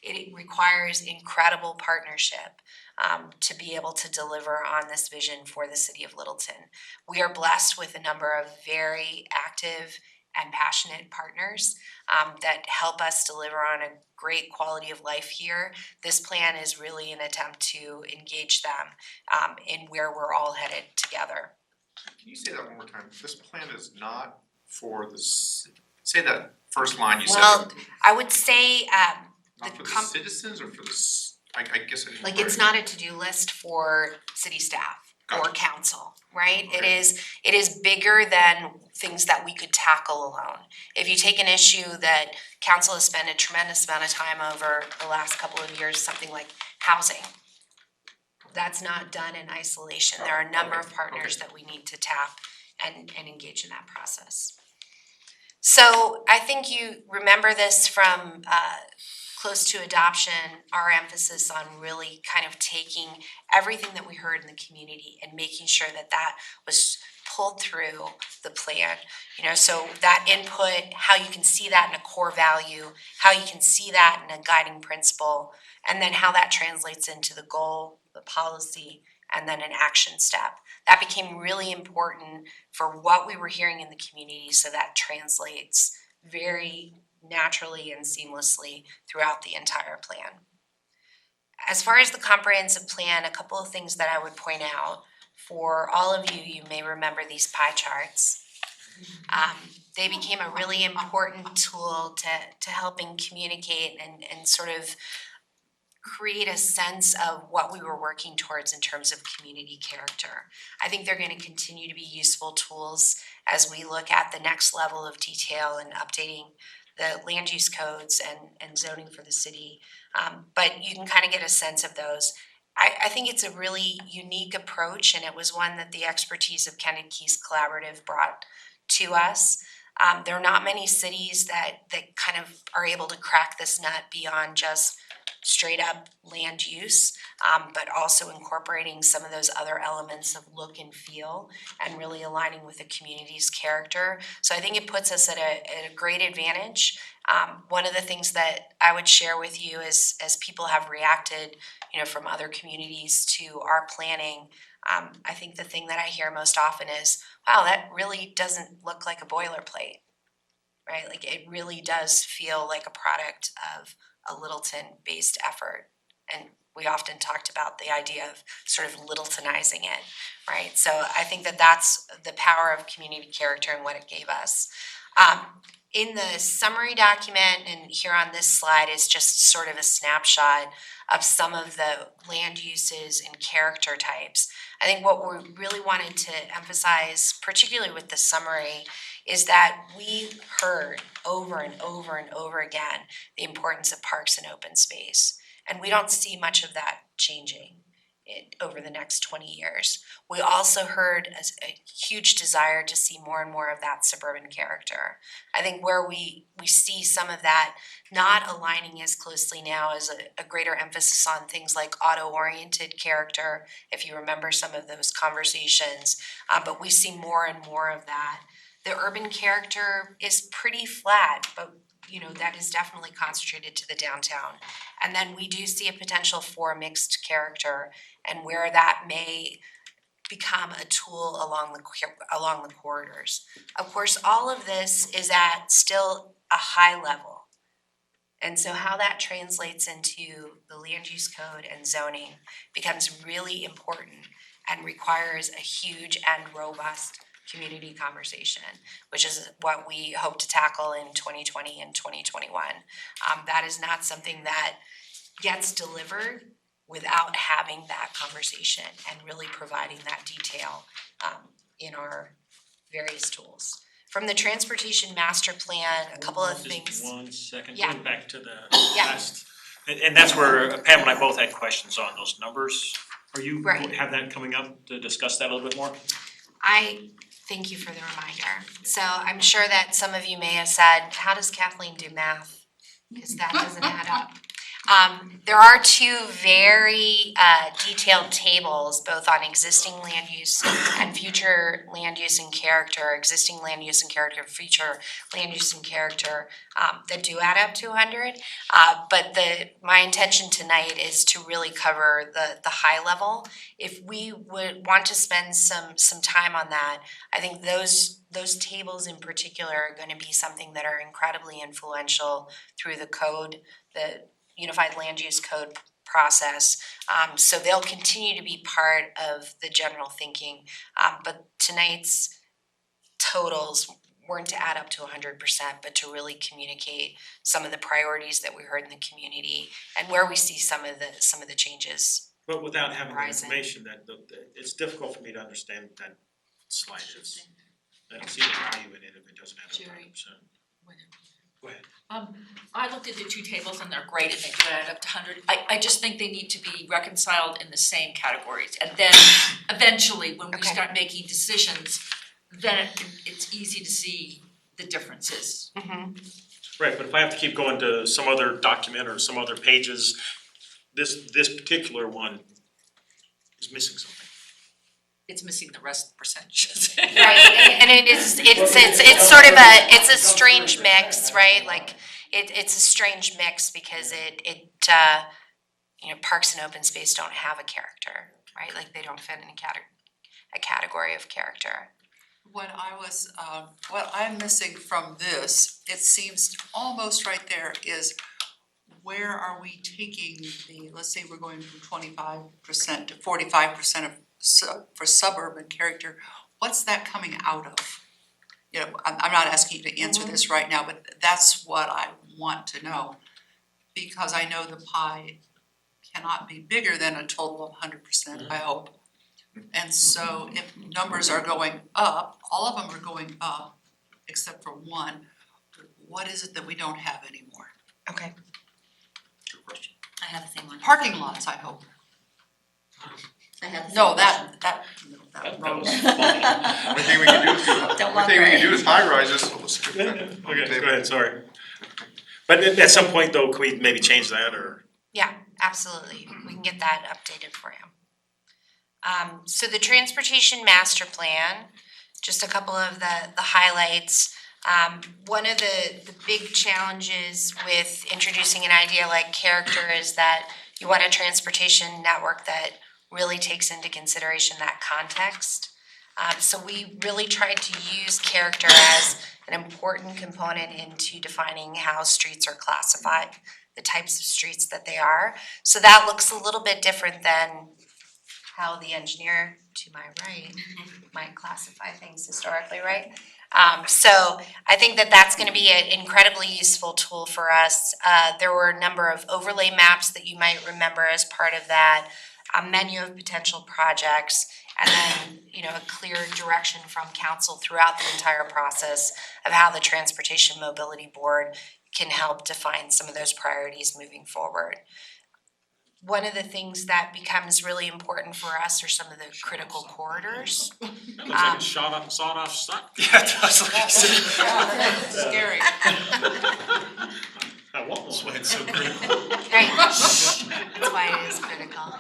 Speaker 15: It requires incredible partnership to be able to deliver on this vision for the city of Littleton. We are blessed with a number of very active and passionate partners that help us deliver on a great quality of life here. This plan is really an attempt to engage them in where we're all headed together.
Speaker 6: Can you say that one more time? This plan is not for the, say that first line you said.
Speaker 15: Well, I would say
Speaker 6: Not for the citizens or for the, I guess I didn't.
Speaker 15: like it's not a to-do list for city staff or council, right?
Speaker 6: Okay.
Speaker 15: It is bigger than things that we could tackle alone. If you take an issue that council has spent a tremendous amount of time over the last couple of years, something like housing, that's not done in isolation. There are a number of partners that we need to tap and engage in that process. So I think you remember this from close to adoption, our emphasis on really kind of taking everything that we heard in the community and making sure that that was pulled through the plan. You know, so that input, how you can see that in a core value, how you can see that in a guiding principle, and then how that translates into the goal, the policy, and then an action step. That became really important for what we were hearing in the community, so that translates very naturally and seamlessly throughout the entire plan. As far as the comprehensive plan, a couple of things that I would point out. For all of you, you may remember these pie charts. They became a really important tool to helping communicate and sort of create a sense of what we were working towards in terms of community character. I think they're going to continue to be useful tools as we look at the next level of detail and updating the land use codes and zoning for the city. But you can kind of get a sense of those. I think it's a really unique approach, and it was one that the expertise of Kenneth Key's Collaborative brought to us. There are not many cities that kind of are able to crack this nut beyond just straight up land use, but also incorporating some of those other elements of look and feel and really aligning with the community's character. So I think it puts us at a great advantage. One of the things that I would share with you is, as people have reacted, you know, from other communities to our planning, I think the thing that I hear most often is, wow, that really doesn't look like a boilerplate, right? Like it really does feel like a product of a Littleton-based effort, and we often talked about the idea of sort of Littletonizing it, right? So I think that that's the power of community character and what it gave us. In the summary document and here on this slide is just sort of a snapshot of some of the land uses and character types. I think what we really wanted to emphasize, particularly with the summary, is that we heard over and over and over again the importance of parks and open space. And we don't see much of that changing over the next 20 years. We also heard a huge desire to see more and more of that suburban character. I think where we see some of that not aligning as closely now is a greater emphasis on things like auto-oriented character, if you remember some of those conversations, but we see more and more of that. The urban character is pretty flat, but that is definitely concentrated to the downtown. And then we do see a potential for mixed character and where that may become a tool along the corridors. Of course, all of this is at still a high level. And so how that translates into the land use code and zoning becomes really important and requires a huge and robust community conversation, which is what we hope to tackle in 2020 and 2021. That is not something that gets delivered without having that conversation and really providing that detail in our various tools. From the transportation master plan, a couple of things.
Speaker 1: Just 1 second,
Speaker 15: Yeah.
Speaker 1: going back to the
Speaker 15: Yeah.
Speaker 1: last, and that's where Pam and I both had questions on those numbers. Are you,
Speaker 15: Right.
Speaker 1: have that coming up to discuss that a little bit more?
Speaker 15: I thank you for the reminder. So I'm sure that some of you may have said, how does Kathleen do math? Because that doesn't add up. There are two very detailed tables, both on existing land use and future land use and character, existing land use and character, future land use and character, that do add up to 100. But my intention tonight is to really cover the high level. If we would want to spend some time on that, I think those tables in particular are going to be something that are incredibly influential through the code, the Unified Land Use Code process. So they'll continue to be part of the general thinking. But tonight's totals weren't to add up to 100%, but to really communicate some of the priorities that we heard in the community and where we see some of the changes.
Speaker 1: But without having the
Speaker 15: Rising.
Speaker 1: information, it's difficult for me to understand what that slide is. I don't see the value in it if it doesn't have a
Speaker 17: Jerry.
Speaker 1: 100%. Go ahead.
Speaker 17: I looked at the two tables and they're great and they do add up to 100. I just think they need to be reconciled in the same categories. And then eventually, when we start making decisions, then it's easy to see the differences.
Speaker 1: Right, but if I have to keep going to some other document or some other pages, this particular one is missing something.
Speaker 17: It's missing the rest of the percentages.
Speaker 15: Right, and it's sort of a strange mix, right? Like it's a strange mix because it parks and open space don't have a character, right? Like they don't fit in a category of character.
Speaker 10: What I'm missing from this, it seems almost right there, is where are we taking let's say we're going from 25% to 45% for suburban character, what's that coming out of? I'm not asking you to answer this right now, but that's what I want to know. Because I know the pie cannot be bigger than a total of 100%, I hope. And so if numbers are going up, all of them are going up, except for one, what is it that we don't have anymore?
Speaker 15: Okay.
Speaker 1: Good question.
Speaker 9: I have the same one.
Speaker 10: Parking lots, I hope.
Speaker 9: I have the same
Speaker 10: No,
Speaker 9: question.
Speaker 10: that
Speaker 1: That was
Speaker 6: Only thing we can do is, high rises.
Speaker 1: Okay, go ahead, sorry. But at some point though, can we maybe change that or?
Speaker 15: Yeah, absolutely. We can get that updated for you. So the transportation master plan, just a couple of the highlights. One of the big challenges with introducing an idea like character is that you want a transportation network that really takes into consideration that context. So we really tried to use character as an important component into defining how streets are classified. the types of streets that they are. So that looks a little bit different than how the engineer to my right might classify things historically, right? So I think that that's gonna be an incredibly useful tool for us. There were a number of overlay maps that you might remember as part of that, a menu of potential projects, and then, a clear direction from council throughout the entire process of how the Transportation Mobility Board can help define some of those priorities moving forward. One of the things that becomes really important for us are some of the critical corridors.
Speaker 8: That looks like it's sawed off stuff.
Speaker 1: Yeah, it does look
Speaker 10: Scary.
Speaker 1: I want one. That's why it's so critical.
Speaker 15: Right, that's why it is critical.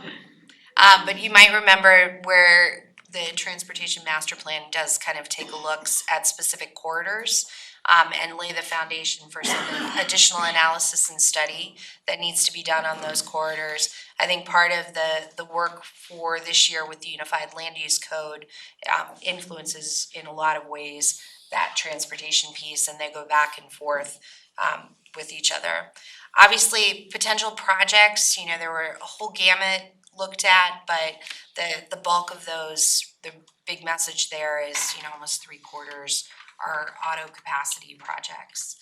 Speaker 15: But you might remember where the Transportation Master Plan does kind of take a look at specific corridors and lay the foundation for some additional analysis and study that needs to be done on those corridors. I think part of the work for this year with the Unified Land Use Code influences in a lot of ways that transportation piece, and they go back and forth with each other. Obviously, potential projects, there were a whole gamut looked at, but the bulk of those, the big message there is, almost 3/4 are auto capacity projects.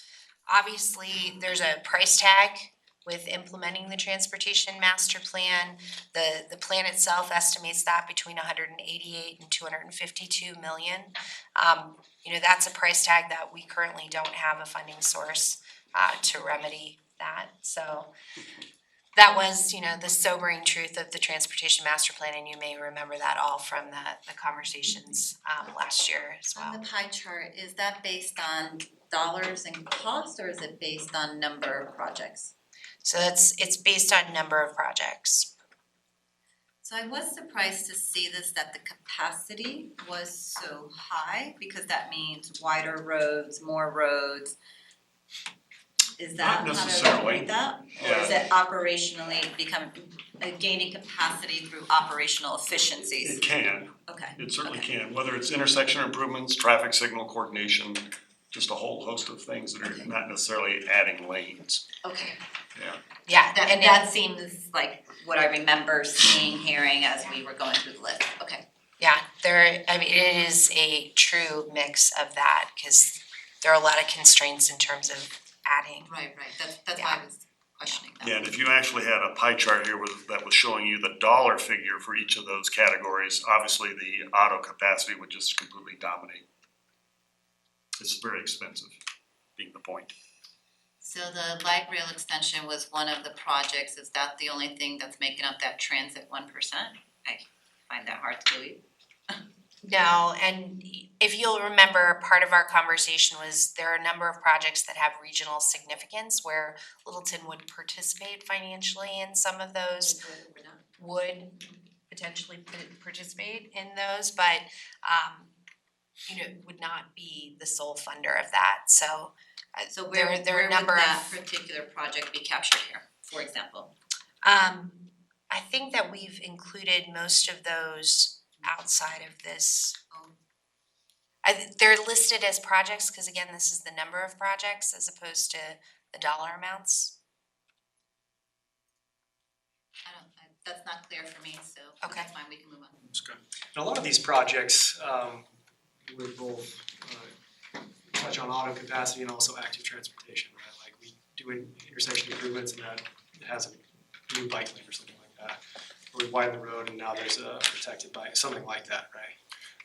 Speaker 15: Obviously, there's a price tag with implementing the Transportation Master Plan. The plan itself estimates that between 188 and 252 million. That's a price tag that we currently don't have a funding source to remedy that. So that was, the sobering truth of the Transportation Master Plan, and you may remember that all from the conversations last year as well.
Speaker 9: On the pie chart, is that based on dollars and cost, or is it based on number of projects?
Speaker 15: So it's based on number of projects.
Speaker 9: So I was surprised to see this, that the capacity was so high, because that means wider roads, more roads. Is that
Speaker 2: Not
Speaker 9: how to
Speaker 2: necessarily.
Speaker 9: read that? Or is it operationally gaining capacity through operational efficiencies?
Speaker 2: It can,
Speaker 9: Okay.
Speaker 2: it certainly can, whether it's intersection improvements, traffic signal coordination, just a whole host of things that are not necessarily adding lanes,
Speaker 9: Okay.
Speaker 2: yeah.
Speaker 15: Yeah,
Speaker 9: That that seems like what I remember seeing, hearing as we were going through the list. Okay.
Speaker 15: Yeah, it is a true mix of that, because there are a lot of constraints in terms of adding.
Speaker 9: Right, that's why I was questioning that.
Speaker 2: Yeah, and if you actually had a pie chart here that was showing you the dollar figure for each of those categories, obviously the auto capacity would just completely dominate. It's very expensive, being the point.
Speaker 9: So the light rail extension was one of the projects. Is that the only thing that's making up that transit 1%? I find that hard to believe.
Speaker 15: No, and if you'll remember, part of our conversation was there are a number of projects that have regional significance where Littleton would participate financially in some of those, would potentially participate in those, but would not be the sole funder of that. So
Speaker 9: So
Speaker 15: there
Speaker 9: where
Speaker 15: are a number
Speaker 9: would that
Speaker 15: of
Speaker 9: particular project be captured here, for example?
Speaker 15: I think that we've included most of those outside of this. They're listed as projects because again, this is the number of projects as opposed to the dollar amounts.
Speaker 9: That's not clear for me, so
Speaker 15: Okay.
Speaker 9: that's fine, we can move on.
Speaker 14: That's good. And a lot of these projects would both touch on auto capacity and also active transportation, right? Like we do intersection improvements and that has a new bike lane or something like that. Or we widen the road and now there's a protected bike, something like that, right?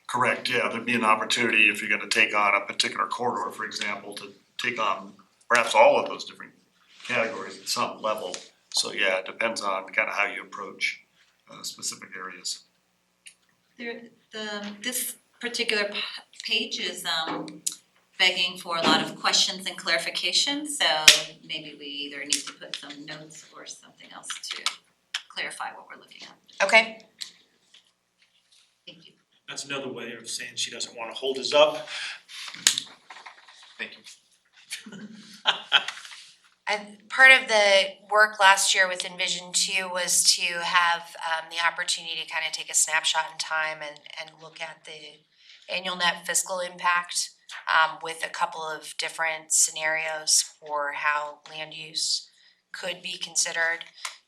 Speaker 2: Correct, yeah, there'd be an opportunity if you're gonna take on a particular corridor, for example, to take on perhaps all of those different categories at some level. So yeah, it depends on kind of how you approach specific areas.
Speaker 9: This particular page is begging for a lot of questions and clarification, so maybe we either need to put some notes or something else to clarify what we're looking at.
Speaker 15: Okay.
Speaker 9: Thank you.
Speaker 1: That's another way of saying she doesn't wanna hold us up.
Speaker 6: Thank you.
Speaker 15: And part of the work last year with Envision 2 was to have the opportunity to kind of take a snapshot in time and look at the annual net fiscal impact with a couple of different scenarios for how land use could be considered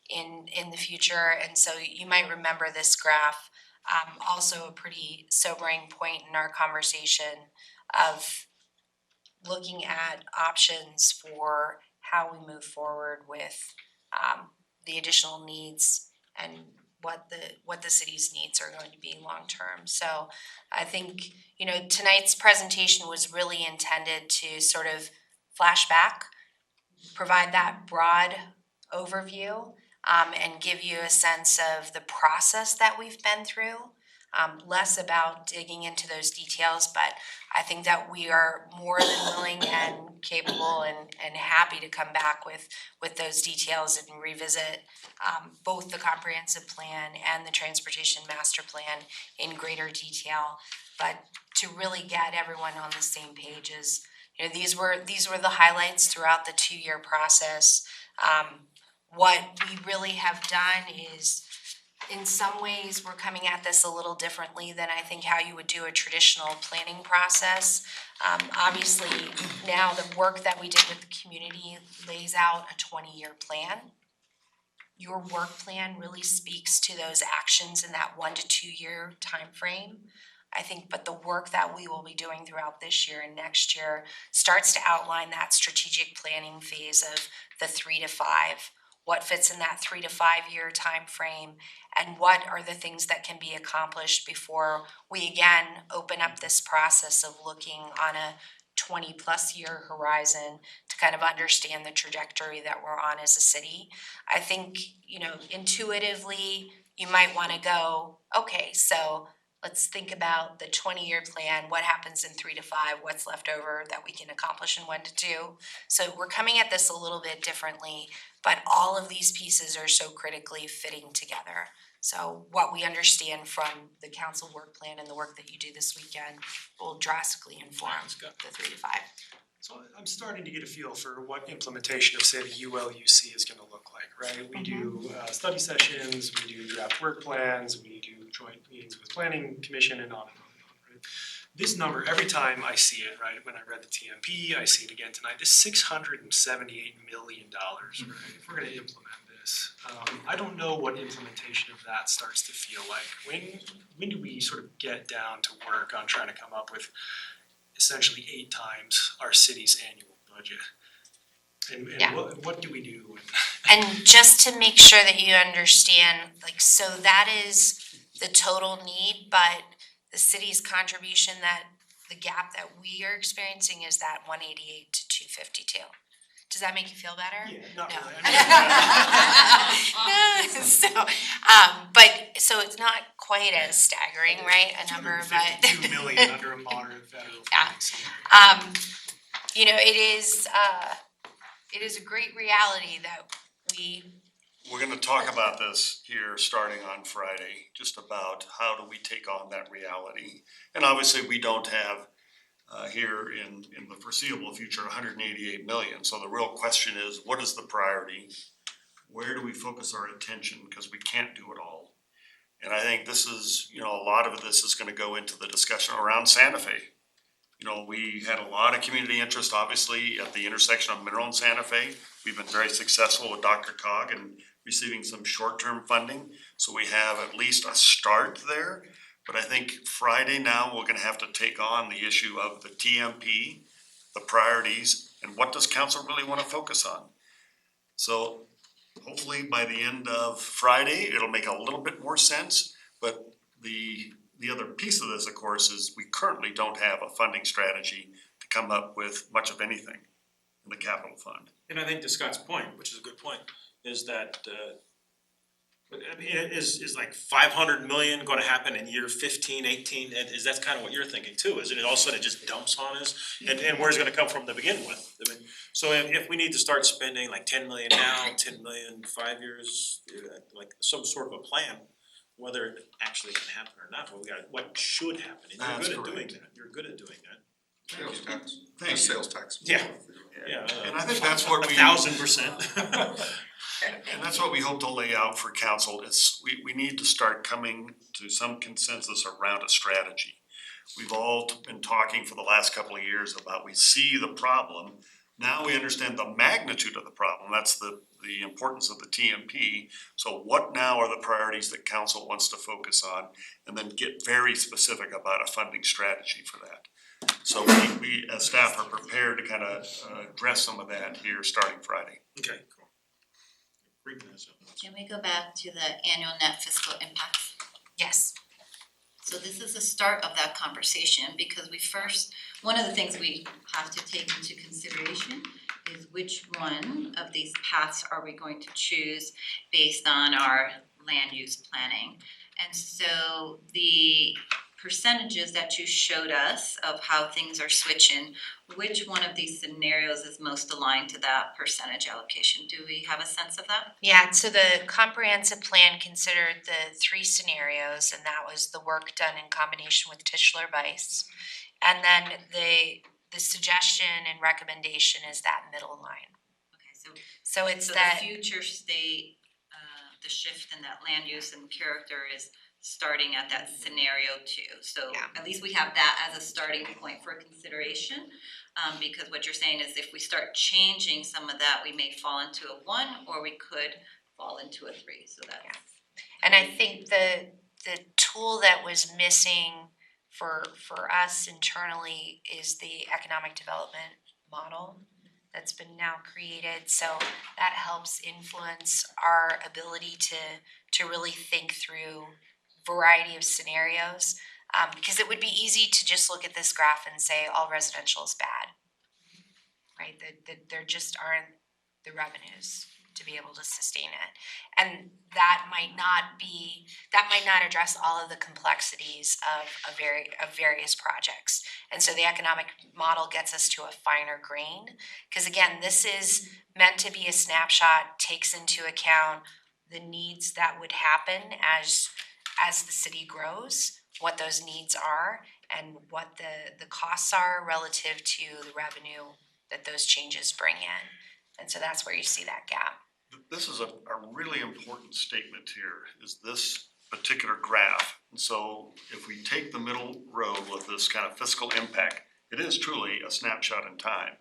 Speaker 15: in the future. And so you might remember this graph, also a pretty sobering point in our conversation of looking at options for how we move forward with the additional needs and what the city's needs are going to be long term. So I think, you know, tonight's presentation was really intended to sort of flash back, provide that broad overview, and give you a sense of the process that we've been through. Less about digging into those details, but I think that we are more than willing and capable and happy to come back with those details and revisit both the comprehensive plan and the transportation master plan in greater detail. But to really get everyone on the same page is, you know, these were the highlights throughout the 2-year process. What we really have done is, in some ways, we're coming at this a little differently than I think how you would do a traditional planning process. Obviously, now the work that we did with the community lays out a 20-year plan. Your work plan really speaks to those actions in that 1 to 2 year timeframe. I think, but the work that we will be doing throughout this year and next year starts to outline that strategic planning phase of the 3 to 5. What fits in that 3 to 5 year time frame, and what are the things that can be accomplished before we again open up this process of looking on a 20+ year horizon to kind of understand the trajectory that we're on as a city. I think, you know, intuitively you might want to go, okay, so let's think about the 20-year plan, what happens in 3 to 5, what's left over that we can accomplish in 1 to 2. So we're coming at this a little bit differently, but all of these pieces are so critically fitting together. So what we understand from the council work plan and the work that you do this weekend will drastically inform the 3 to 5.
Speaker 14: So I'm starting to get a feel for what implementation of, say, the ULUC is gonna look like, right? We do study sessions, we do draft work plans, we do joint meetings with planning commission and on, right? This number, every time I see it, right, when I read the TMP, I see it again tonight, this $678 million, right? If we're gonna implement this, I don't know what implementation of that starts to feel like. When do we sort of get down to work on trying to come up with essentially 8 times our city's annual budget? And what do we do?
Speaker 15: And just to make sure that you understand, like, so that is the total need, but the city's contribution, that the gap that we are experiencing is that 188 to 252. Does that make you feel better?
Speaker 14: Yeah, not
Speaker 15: No. But so it's not quite as staggering, right? A number, but
Speaker 14: 2 million under a moderate federal funding scenario.
Speaker 15: You know, it is a great reality that
Speaker 2: We're gonna talk about this here starting on Friday, just about how do we take on that reality. And obviously, we don't have here in the foreseeable future, 188 million. So the real question is, what is the priority? Where do we focus our attention? Because we can't do it all. And I think this is, you know, a lot of this is gonna go into the discussion around Santa Fe. You know, we had a lot of community interest, obviously, at the intersection of Mineral and Santa Fe. We've been very successful with Dr. Cog and receiving some short-term funding. So we have at least a start there. But I think Friday now, we're gonna have to take on the issue of the TMP, the priorities, and what does council really wanna focus on? So hopefully by the end of Friday, it'll make a little bit more sense. But the other piece of this, of course, is we currently don't have a funding strategy to come up with much of anything in the capital fund.
Speaker 1: And I think to Scott's point, which is a good point, is that I mean, is like 500 million gonna happen in year 15, 18, and is that's kind of what you're thinking too, isn't it? All of a sudden it just dumps on us, and where's it gonna come from to begin with? I mean, so if we need to start spending like 10 million now, 10 million 5 years, like some sort of a plan, whether it actually can happen or not, what should happen, and
Speaker 2: That's
Speaker 1: you're good
Speaker 2: correct.
Speaker 1: at doing that, you're good at doing that.
Speaker 6: Sales tax.
Speaker 2: Thank you.
Speaker 6: Sales tax.
Speaker 1: Yeah.
Speaker 2: And I think that's what we.
Speaker 1: 1,000%.
Speaker 2: And that's what we hope to lay out for council is we need to start coming to some consensus around a strategy. We've all been talking for the last couple of years about we see the problem. Now we understand the magnitude of the problem. That's the the importance of the TMP. So what now are the priorities that council wants to focus on? And then get very specific about a funding strategy for that. So we as staff are prepared to kind of address some of that here starting Friday.
Speaker 1: Okay, cool. Great, Vanessa.
Speaker 9: Can we go back to the annual net fiscal impacts?
Speaker 15: Yes.
Speaker 9: So this is the start of that conversation because one of the things we have to take into consideration is which one of these paths are we going to choose based on our land use planning. And so the percentages that you showed us of how things are switching, which one of these scenarios is most aligned to that percentage allocation? Do we have a sense of that?
Speaker 15: Yeah, so the comprehensive plan considered the 3 scenarios, and that was the work done in combination with Tischler Weiss. And then the suggestion and recommendation is that middle line.
Speaker 9: Okay,
Speaker 15: So it's
Speaker 9: so
Speaker 15: that.
Speaker 9: the future state, the shift in that land use and character is starting at that scenario 2. So at least we have that as a starting point for consideration. Because what you're saying is if we start changing some of that, we may fall into a 1 or we could fall into a 3. So that's
Speaker 15: And I think the tool that was missing for us internally is the economic development model that's been now created. So that helps influence our ability to really think through variety of scenarios. Because it would be easy to just look at this graph and say all residential is bad, right? That there just aren't the revenues to be able to sustain it. And that might not address all of the complexities of various projects. And so the economic model gets us to a finer grain. Because again, this is meant to be a snapshot, takes into account the needs that would happen as the city grows, what those needs are, and what the costs are relative to the revenue that those changes bring in. And so that's where you see that gap.
Speaker 2: This is a really important statement here, is this particular graph. And so if we take the middle row with this kind of fiscal impact, it is truly a snapshot in time.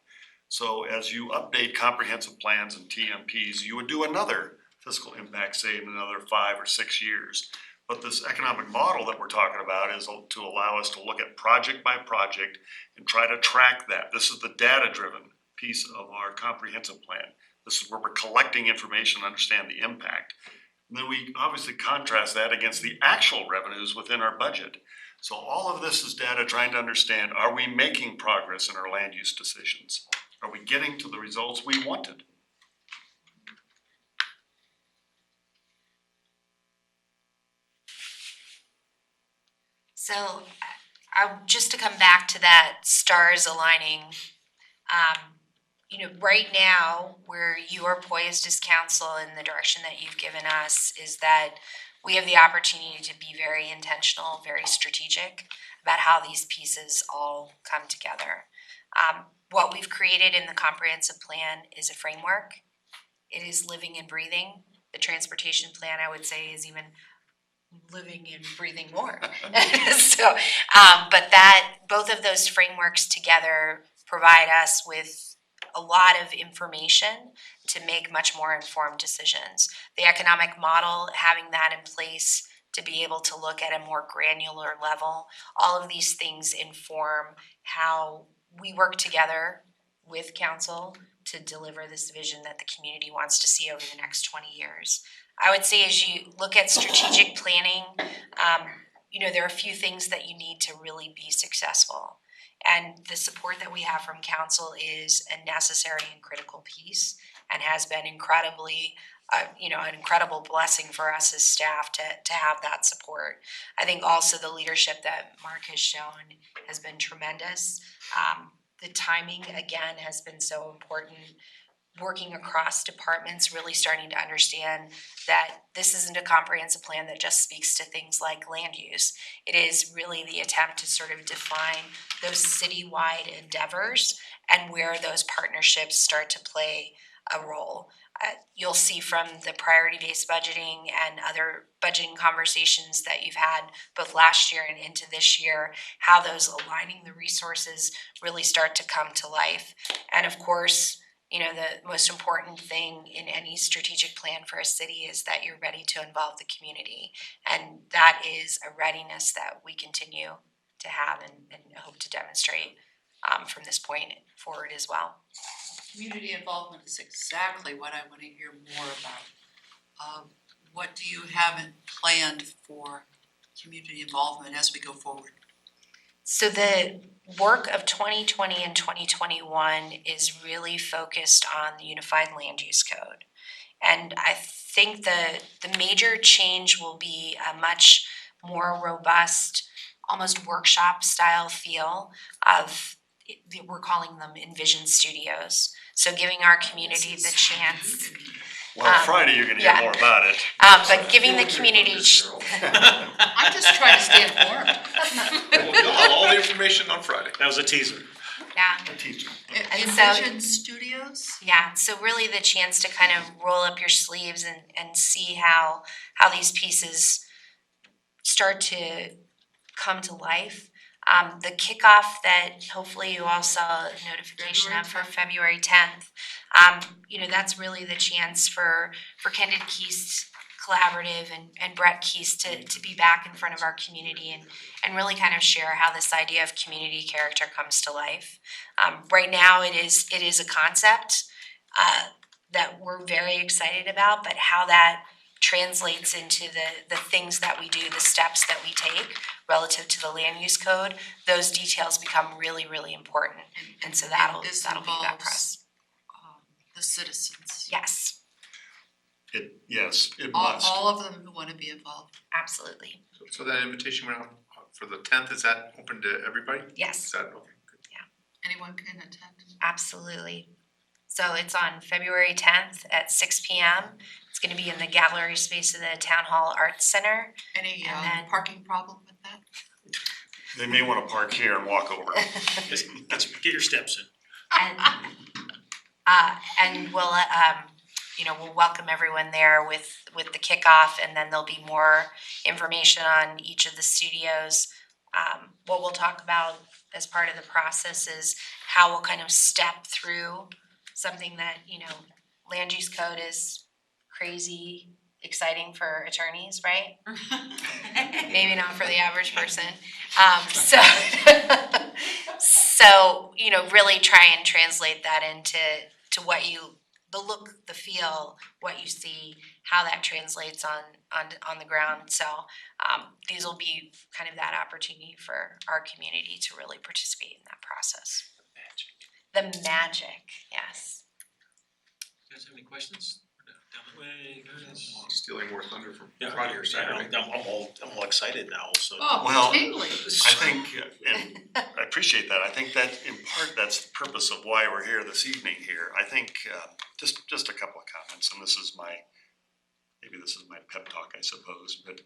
Speaker 2: So as you update comprehensive plans and TMPs, you would do another fiscal impact, say in another 5 or 6 years. But this economic model that we're talking about is to allow us to look at project by project and try to track that. This is the data-driven piece of our comprehensive plan. This is where we're collecting information to understand the impact. And then we obviously contrast that against the actual revenues within our budget. So all of this is data trying to understand, are we making progress in our land use decisions? Are we getting to the results we wanted?
Speaker 15: So just to come back to that stars aligning, right now where you are poised as council in the direction that you've given us is that we have the opportunity to be very intentional, very strategic about how these pieces all come together. What we've created in the comprehensive plan is a framework. It is living and breathing. The transportation plan, I would say, is even living and breathing more. So, but both of those frameworks together provide us with a lot of information to make much more informed decisions. The economic model, having that in place to be able to look at a more granular level, all of these things inform how we work together with council to deliver this vision that the community wants to see over the next 20 years. I would say as you look at strategic planning, there are a few things that you need to really be successful. And the support that we have from council is a necessary and critical piece and has been incredibly, an incredible blessing for us as staff to have that support. I think also the leadership that Mark has shown has been tremendous. The timing, again, has been so important. Working across departments, really starting to understand that this isn't a comprehensive plan that just speaks to things like land use. It is really the attempt to sort of define those citywide endeavors and where those partnerships start to play a role. You'll see from the priority-based budgeting and other budgeting conversations that you've had both last year and into this year, how those aligning the resources really start to come to life. And of course, the most important thing in any strategic plan for a city is that you're ready to involve the community. And that is a readiness that we continue to have and hope to demonstrate from this point forward as well.
Speaker 10: Community involvement is exactly what I wanna hear more about. What do you have planned for community involvement as we go forward?
Speaker 15: So the work of 2020 and 2021 is really focused on the Unified Land Use Code. And I think the major change will be a much more robust, almost workshop style feel of, we're calling them Envision Studios. So giving our community the chance.
Speaker 2: Well, Friday you're gonna hear more about it.
Speaker 15: But giving the community.
Speaker 10: I'm just trying to stay informed.
Speaker 6: You'll have all the information on Friday.
Speaker 1: That was a teaser.
Speaker 15: Yeah.
Speaker 2: A teacher.
Speaker 15: And so,
Speaker 10: Envision Studios?
Speaker 15: yeah, so really the chance to kind of roll up your sleeves and see how these pieces start to come to life. The kickoff that hopefully you all saw a notification of for February 10th, that's really the chance for Candid Keys Collaborative and Brett Keys to be back in front of our community and really kind of share how this idea of community character comes to life. Right now it is a concept that we're very excited about, but how that translates into the things that we do, the steps that we take relative to the land use code, those details become really, really important. And so that'll be that press.
Speaker 10: The citizens.
Speaker 15: Yes,
Speaker 2: Yes, it must.
Speaker 10: All of them who wanna be involved.
Speaker 15: absolutely.
Speaker 6: So that invitation went out for the 10th, is that open to everybody?
Speaker 15: Yes,
Speaker 6: Is that, okay, good.
Speaker 10: Anyone can attend.
Speaker 15: absolutely. So it's on February 10th at 6 p.m. It's gonna be in the gallery space of the Town Hall Arts Center.
Speaker 10: Any
Speaker 15: And then-
Speaker 10: parking problem with that?
Speaker 2: They may wanna park here and walk over.
Speaker 1: Just get your steps in.
Speaker 15: And we'll welcome everyone there with the kickoff, and then there'll be more information on each of the studios. What we'll talk about as part of the process is how we'll kind of step through something that, land use code is crazy exciting for attorneys, right? Maybe not for the average person. So really try and translate that into what the look, the feel, what you see, how that translates on the ground. So these will be kind of that opportunity for our community to really participate in that process. The magic, yes.
Speaker 8: You guys have any questions? Down the way, guys.
Speaker 6: Stealing more thunder from
Speaker 1: Yeah,
Speaker 6: Friday or Saturday.
Speaker 1: I'm all excited now, so.
Speaker 10: Oh,
Speaker 2: Well,
Speaker 10: tingly.
Speaker 2: I think, and I appreciate that, I think that in part, that's the purpose of why we're here this evening here. I think, just a couple of comments, and maybe this is my pep talk, I suppose, but,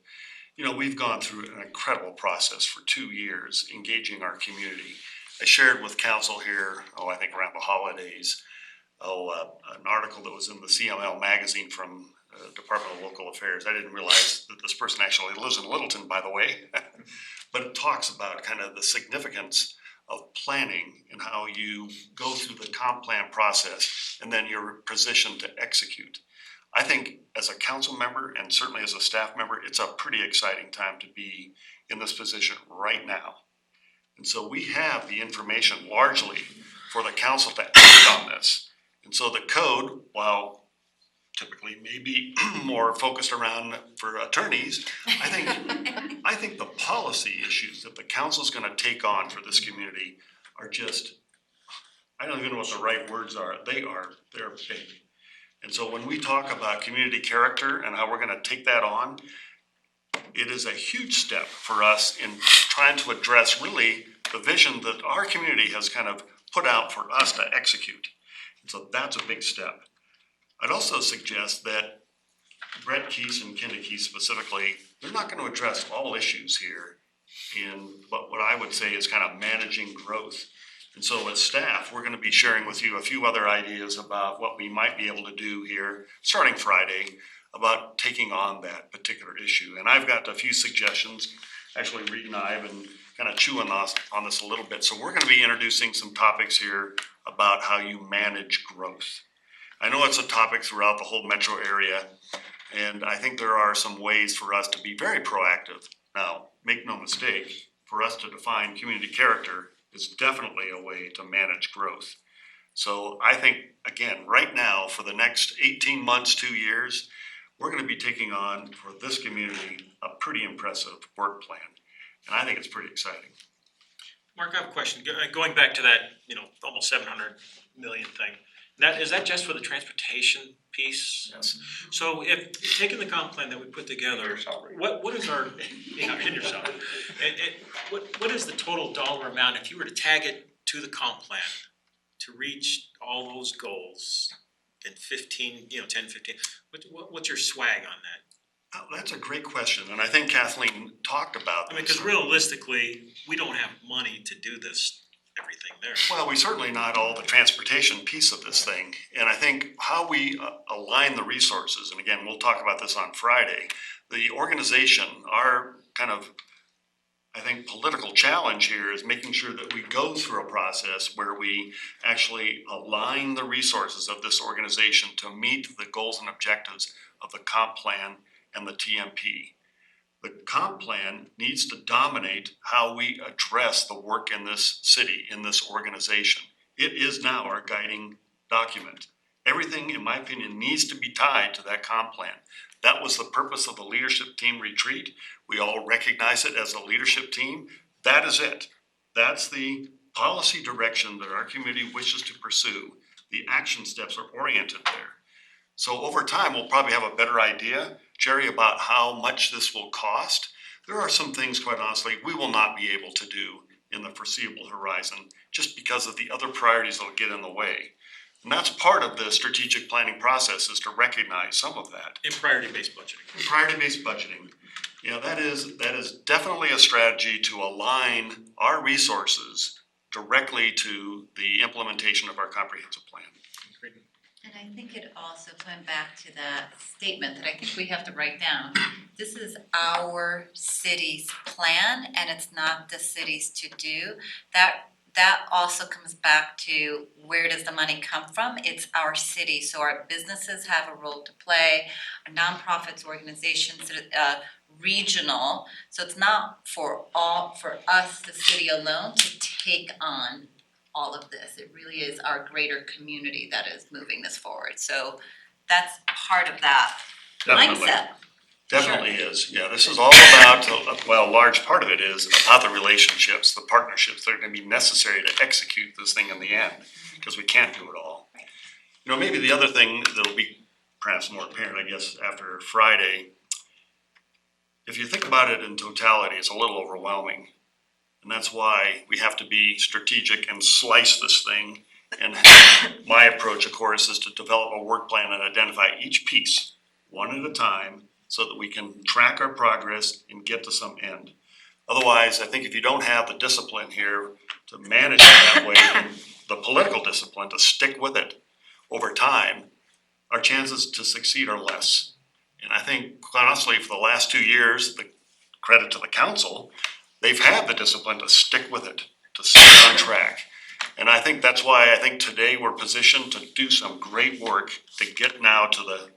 Speaker 2: we've gone through an incredible process for 2 years, engaging our community. I shared with council here, I think around the holidays, an article that was in the CML magazine from Department of Local Affairs. I didn't realize that this person actually lives in Littleton, by the way. But it talks about kind of the significance of planning and how you go through the comp plan process and then you're positioned to execute. I think as a council member and certainly as a staff member, it's a pretty exciting time to be in this position right now. And so we have the information largely for the council to act on this. And so the code, while typically maybe more focused around for attorneys, I think the policy issues that the council's gonna take on for this community are just, I don't even know what the right words are, they're big. And so when we talk about community character and how we're gonna take that on, it is a huge step for us in trying to address really the vision that our community has kind of put out for us to execute. And so that's a big step. I'd also suggest that Brett Keys and Kendra Keys specifically, they're not going to address all issues here in what I would say is kind of managing growth. And so as staff, we're going to be sharing with you a few other ideas about what we might be able to do here, starting Friday, about taking on that particular issue. And I've got a few suggestions. Actually, Reed and I have been kind of chewing on this a little bit. So we're going to be introducing some topics here about how you manage growth. I know it's a topic throughout the whole metro area, and I think there are some ways for us to be very proactive. Now, make no mistake, for us to define community character is definitely a way to manage growth. So I think, again, right now, for the next 18 months, 2 years, we're gonna be taking on, for this community, a pretty impressive work plan. And I think it's pretty exciting.
Speaker 8: Mark, I have a question, going back to that, almost 700 million thing. Is that just for the transportation piece?
Speaker 2: Yes.
Speaker 8: So if, taking the comp plan that we put together, what is our, in your salary? What is the total dollar amount if you were to tag it to the comp plan to reach all those goals in 15, 10, 15, what's your swag on that?
Speaker 2: Oh, that's a great question, and I think Kathleen talked about this.
Speaker 8: Because realistically, we don't have money to do this, everything there.
Speaker 2: Well, we certainly not all the transportation piece of this thing, and I think how we align the resources, and again, we'll talk about this on Friday, the organization, our kind of, I think, political challenge here is making sure that we go through a process where we actually align the resources of this organization to meet the goals and objectives of the comp plan and the TMP. The comp plan needs to dominate how we address the work in this city, in this organization. It is now our guiding document. Everything, in my opinion, needs to be tied to that comp plan. That was the purpose of the leadership team retreat. We all recognize it as a leadership team. That is it. That's the policy direction that our community wishes to pursue. The action steps are oriented there. So over time, we'll probably have a better idea, Jerry, about how much this will cost. There are some things, quite honestly, we will not be able to do in the foreseeable horizon just because of the other priorities that will get in the way. And that's part of the strategic planning process, is to recognize some of that.
Speaker 8: In priority-based budgeting.
Speaker 2: In priority-based budgeting, that is definitely a strategy to align our resources directly to the implementation of our comprehensive plan.
Speaker 9: And I think it also, going back to that statement that I think we have to write down, this is our city's plan and it's not the city's to do. That also comes back to, where does the money come from? It's our city, so our businesses have a role to play, our nonprofits, organizations, regional. So it's not for us, the city alone, to take on all of this. It really is our greater community that is moving this forward. So that's part of that mindset.
Speaker 2: Definitely is. Yeah, this is all about, well, a large part of it is about the relationships, the partnerships that are going to be necessary to execute this thing in the end, because we can't do it all. Maybe the other thing that'll be perhaps more apparent, I guess, after Friday, if you think about it in totality, it's a little overwhelming. And that's why we have to be strategic and slice this thing. And my approach, of course, is to develop a work plan and identify each piece one at a time so that we can track our progress and get to some end. Otherwise, I think if you don't have the discipline here to manage it that way, and the political discipline to stick with it over time, our chances to succeed are less. And I think, quite honestly, for the last 2 years, the credit to the council, they've had the discipline to stick with it, to stay on track. And I think that's why I think today we're positioned to do some great work to get now to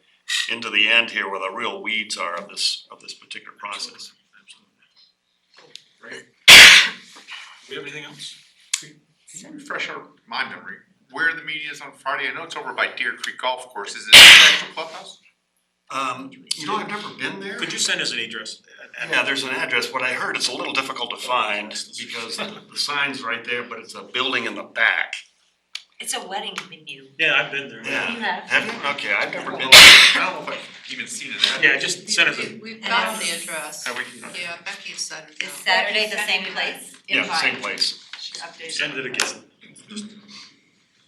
Speaker 2: into the end here where the real weeds are of this particular process.
Speaker 8: Great. Do we have anything else?
Speaker 6: Can you refresh my memory? Where the meeting is on Friday? I know it's over by Deer Creek Golf Course. Is it in the actual clubhouse?
Speaker 2: I've never been there.
Speaker 8: Could you send us an address?
Speaker 2: Yeah, there's an address, but I heard it's a little difficult to find because the sign's right there, but it's a building in the back.
Speaker 15: It's a wedding venue.
Speaker 8: Yeah, I've been there.
Speaker 2: Yeah.
Speaker 15: You have?
Speaker 2: Have you? Okay, I've never been there.
Speaker 6: I don't know if I've even seen it.
Speaker 8: Yeah, just send us a.
Speaker 10: We've got the address.
Speaker 6: Have we?
Speaker 10: Yeah, Becky said it.
Speaker 16: Is Saturday the same place?
Speaker 2: Yeah, same place.
Speaker 8: Send it again.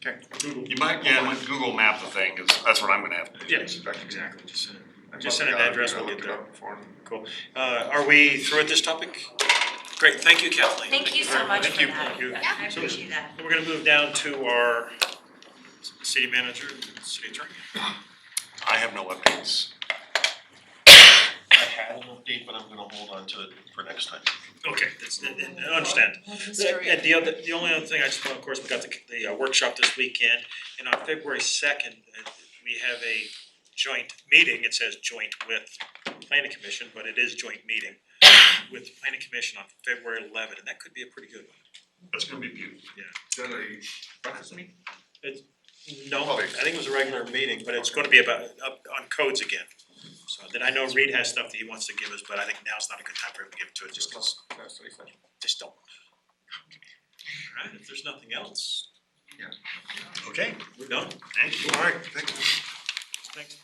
Speaker 6: Okay.
Speaker 2: You might, Google map the thing, cause that's what I'm gonna have to do.
Speaker 8: Yeah, exactly, just send it. Just send an address, we'll get there.
Speaker 6: Before.
Speaker 8: Cool. Are we through at this topic? Great, thank you, Kathleen.
Speaker 15: Thank you so much
Speaker 8: Thank
Speaker 15: for
Speaker 8: you.
Speaker 15: that.
Speaker 8: Thank you.
Speaker 15: Yeah, I appreciate that.
Speaker 8: We're gonna move down to our city manager and city attorney.
Speaker 2: I have no updates.
Speaker 8: I
Speaker 18: had an update, but I'm gonna hold on to it for next time.
Speaker 1: Okay, I understand. And the only other thing I just want, of course, we got the workshop this weekend, and on February 2nd, we have a joint meeting. It says joint with planning commission, but it is joint meeting with the planning commission on February 11th, and that could be a pretty good one.
Speaker 6: That's gonna be beautiful.
Speaker 1: Yeah.
Speaker 6: Is that a breakfast meeting?
Speaker 1: No, I think it was a regular meeting, but it's gonna be about on codes again. So then I know Reed has stuff that he wants to give us, but I think now's not a good time for him to give it to us, just cause just don't. Alright, if there's nothing else.
Speaker 6: Yeah.
Speaker 1: Okay, we're done.
Speaker 18: Thank you.
Speaker 6: All right, thank you.
Speaker 1: Thanks.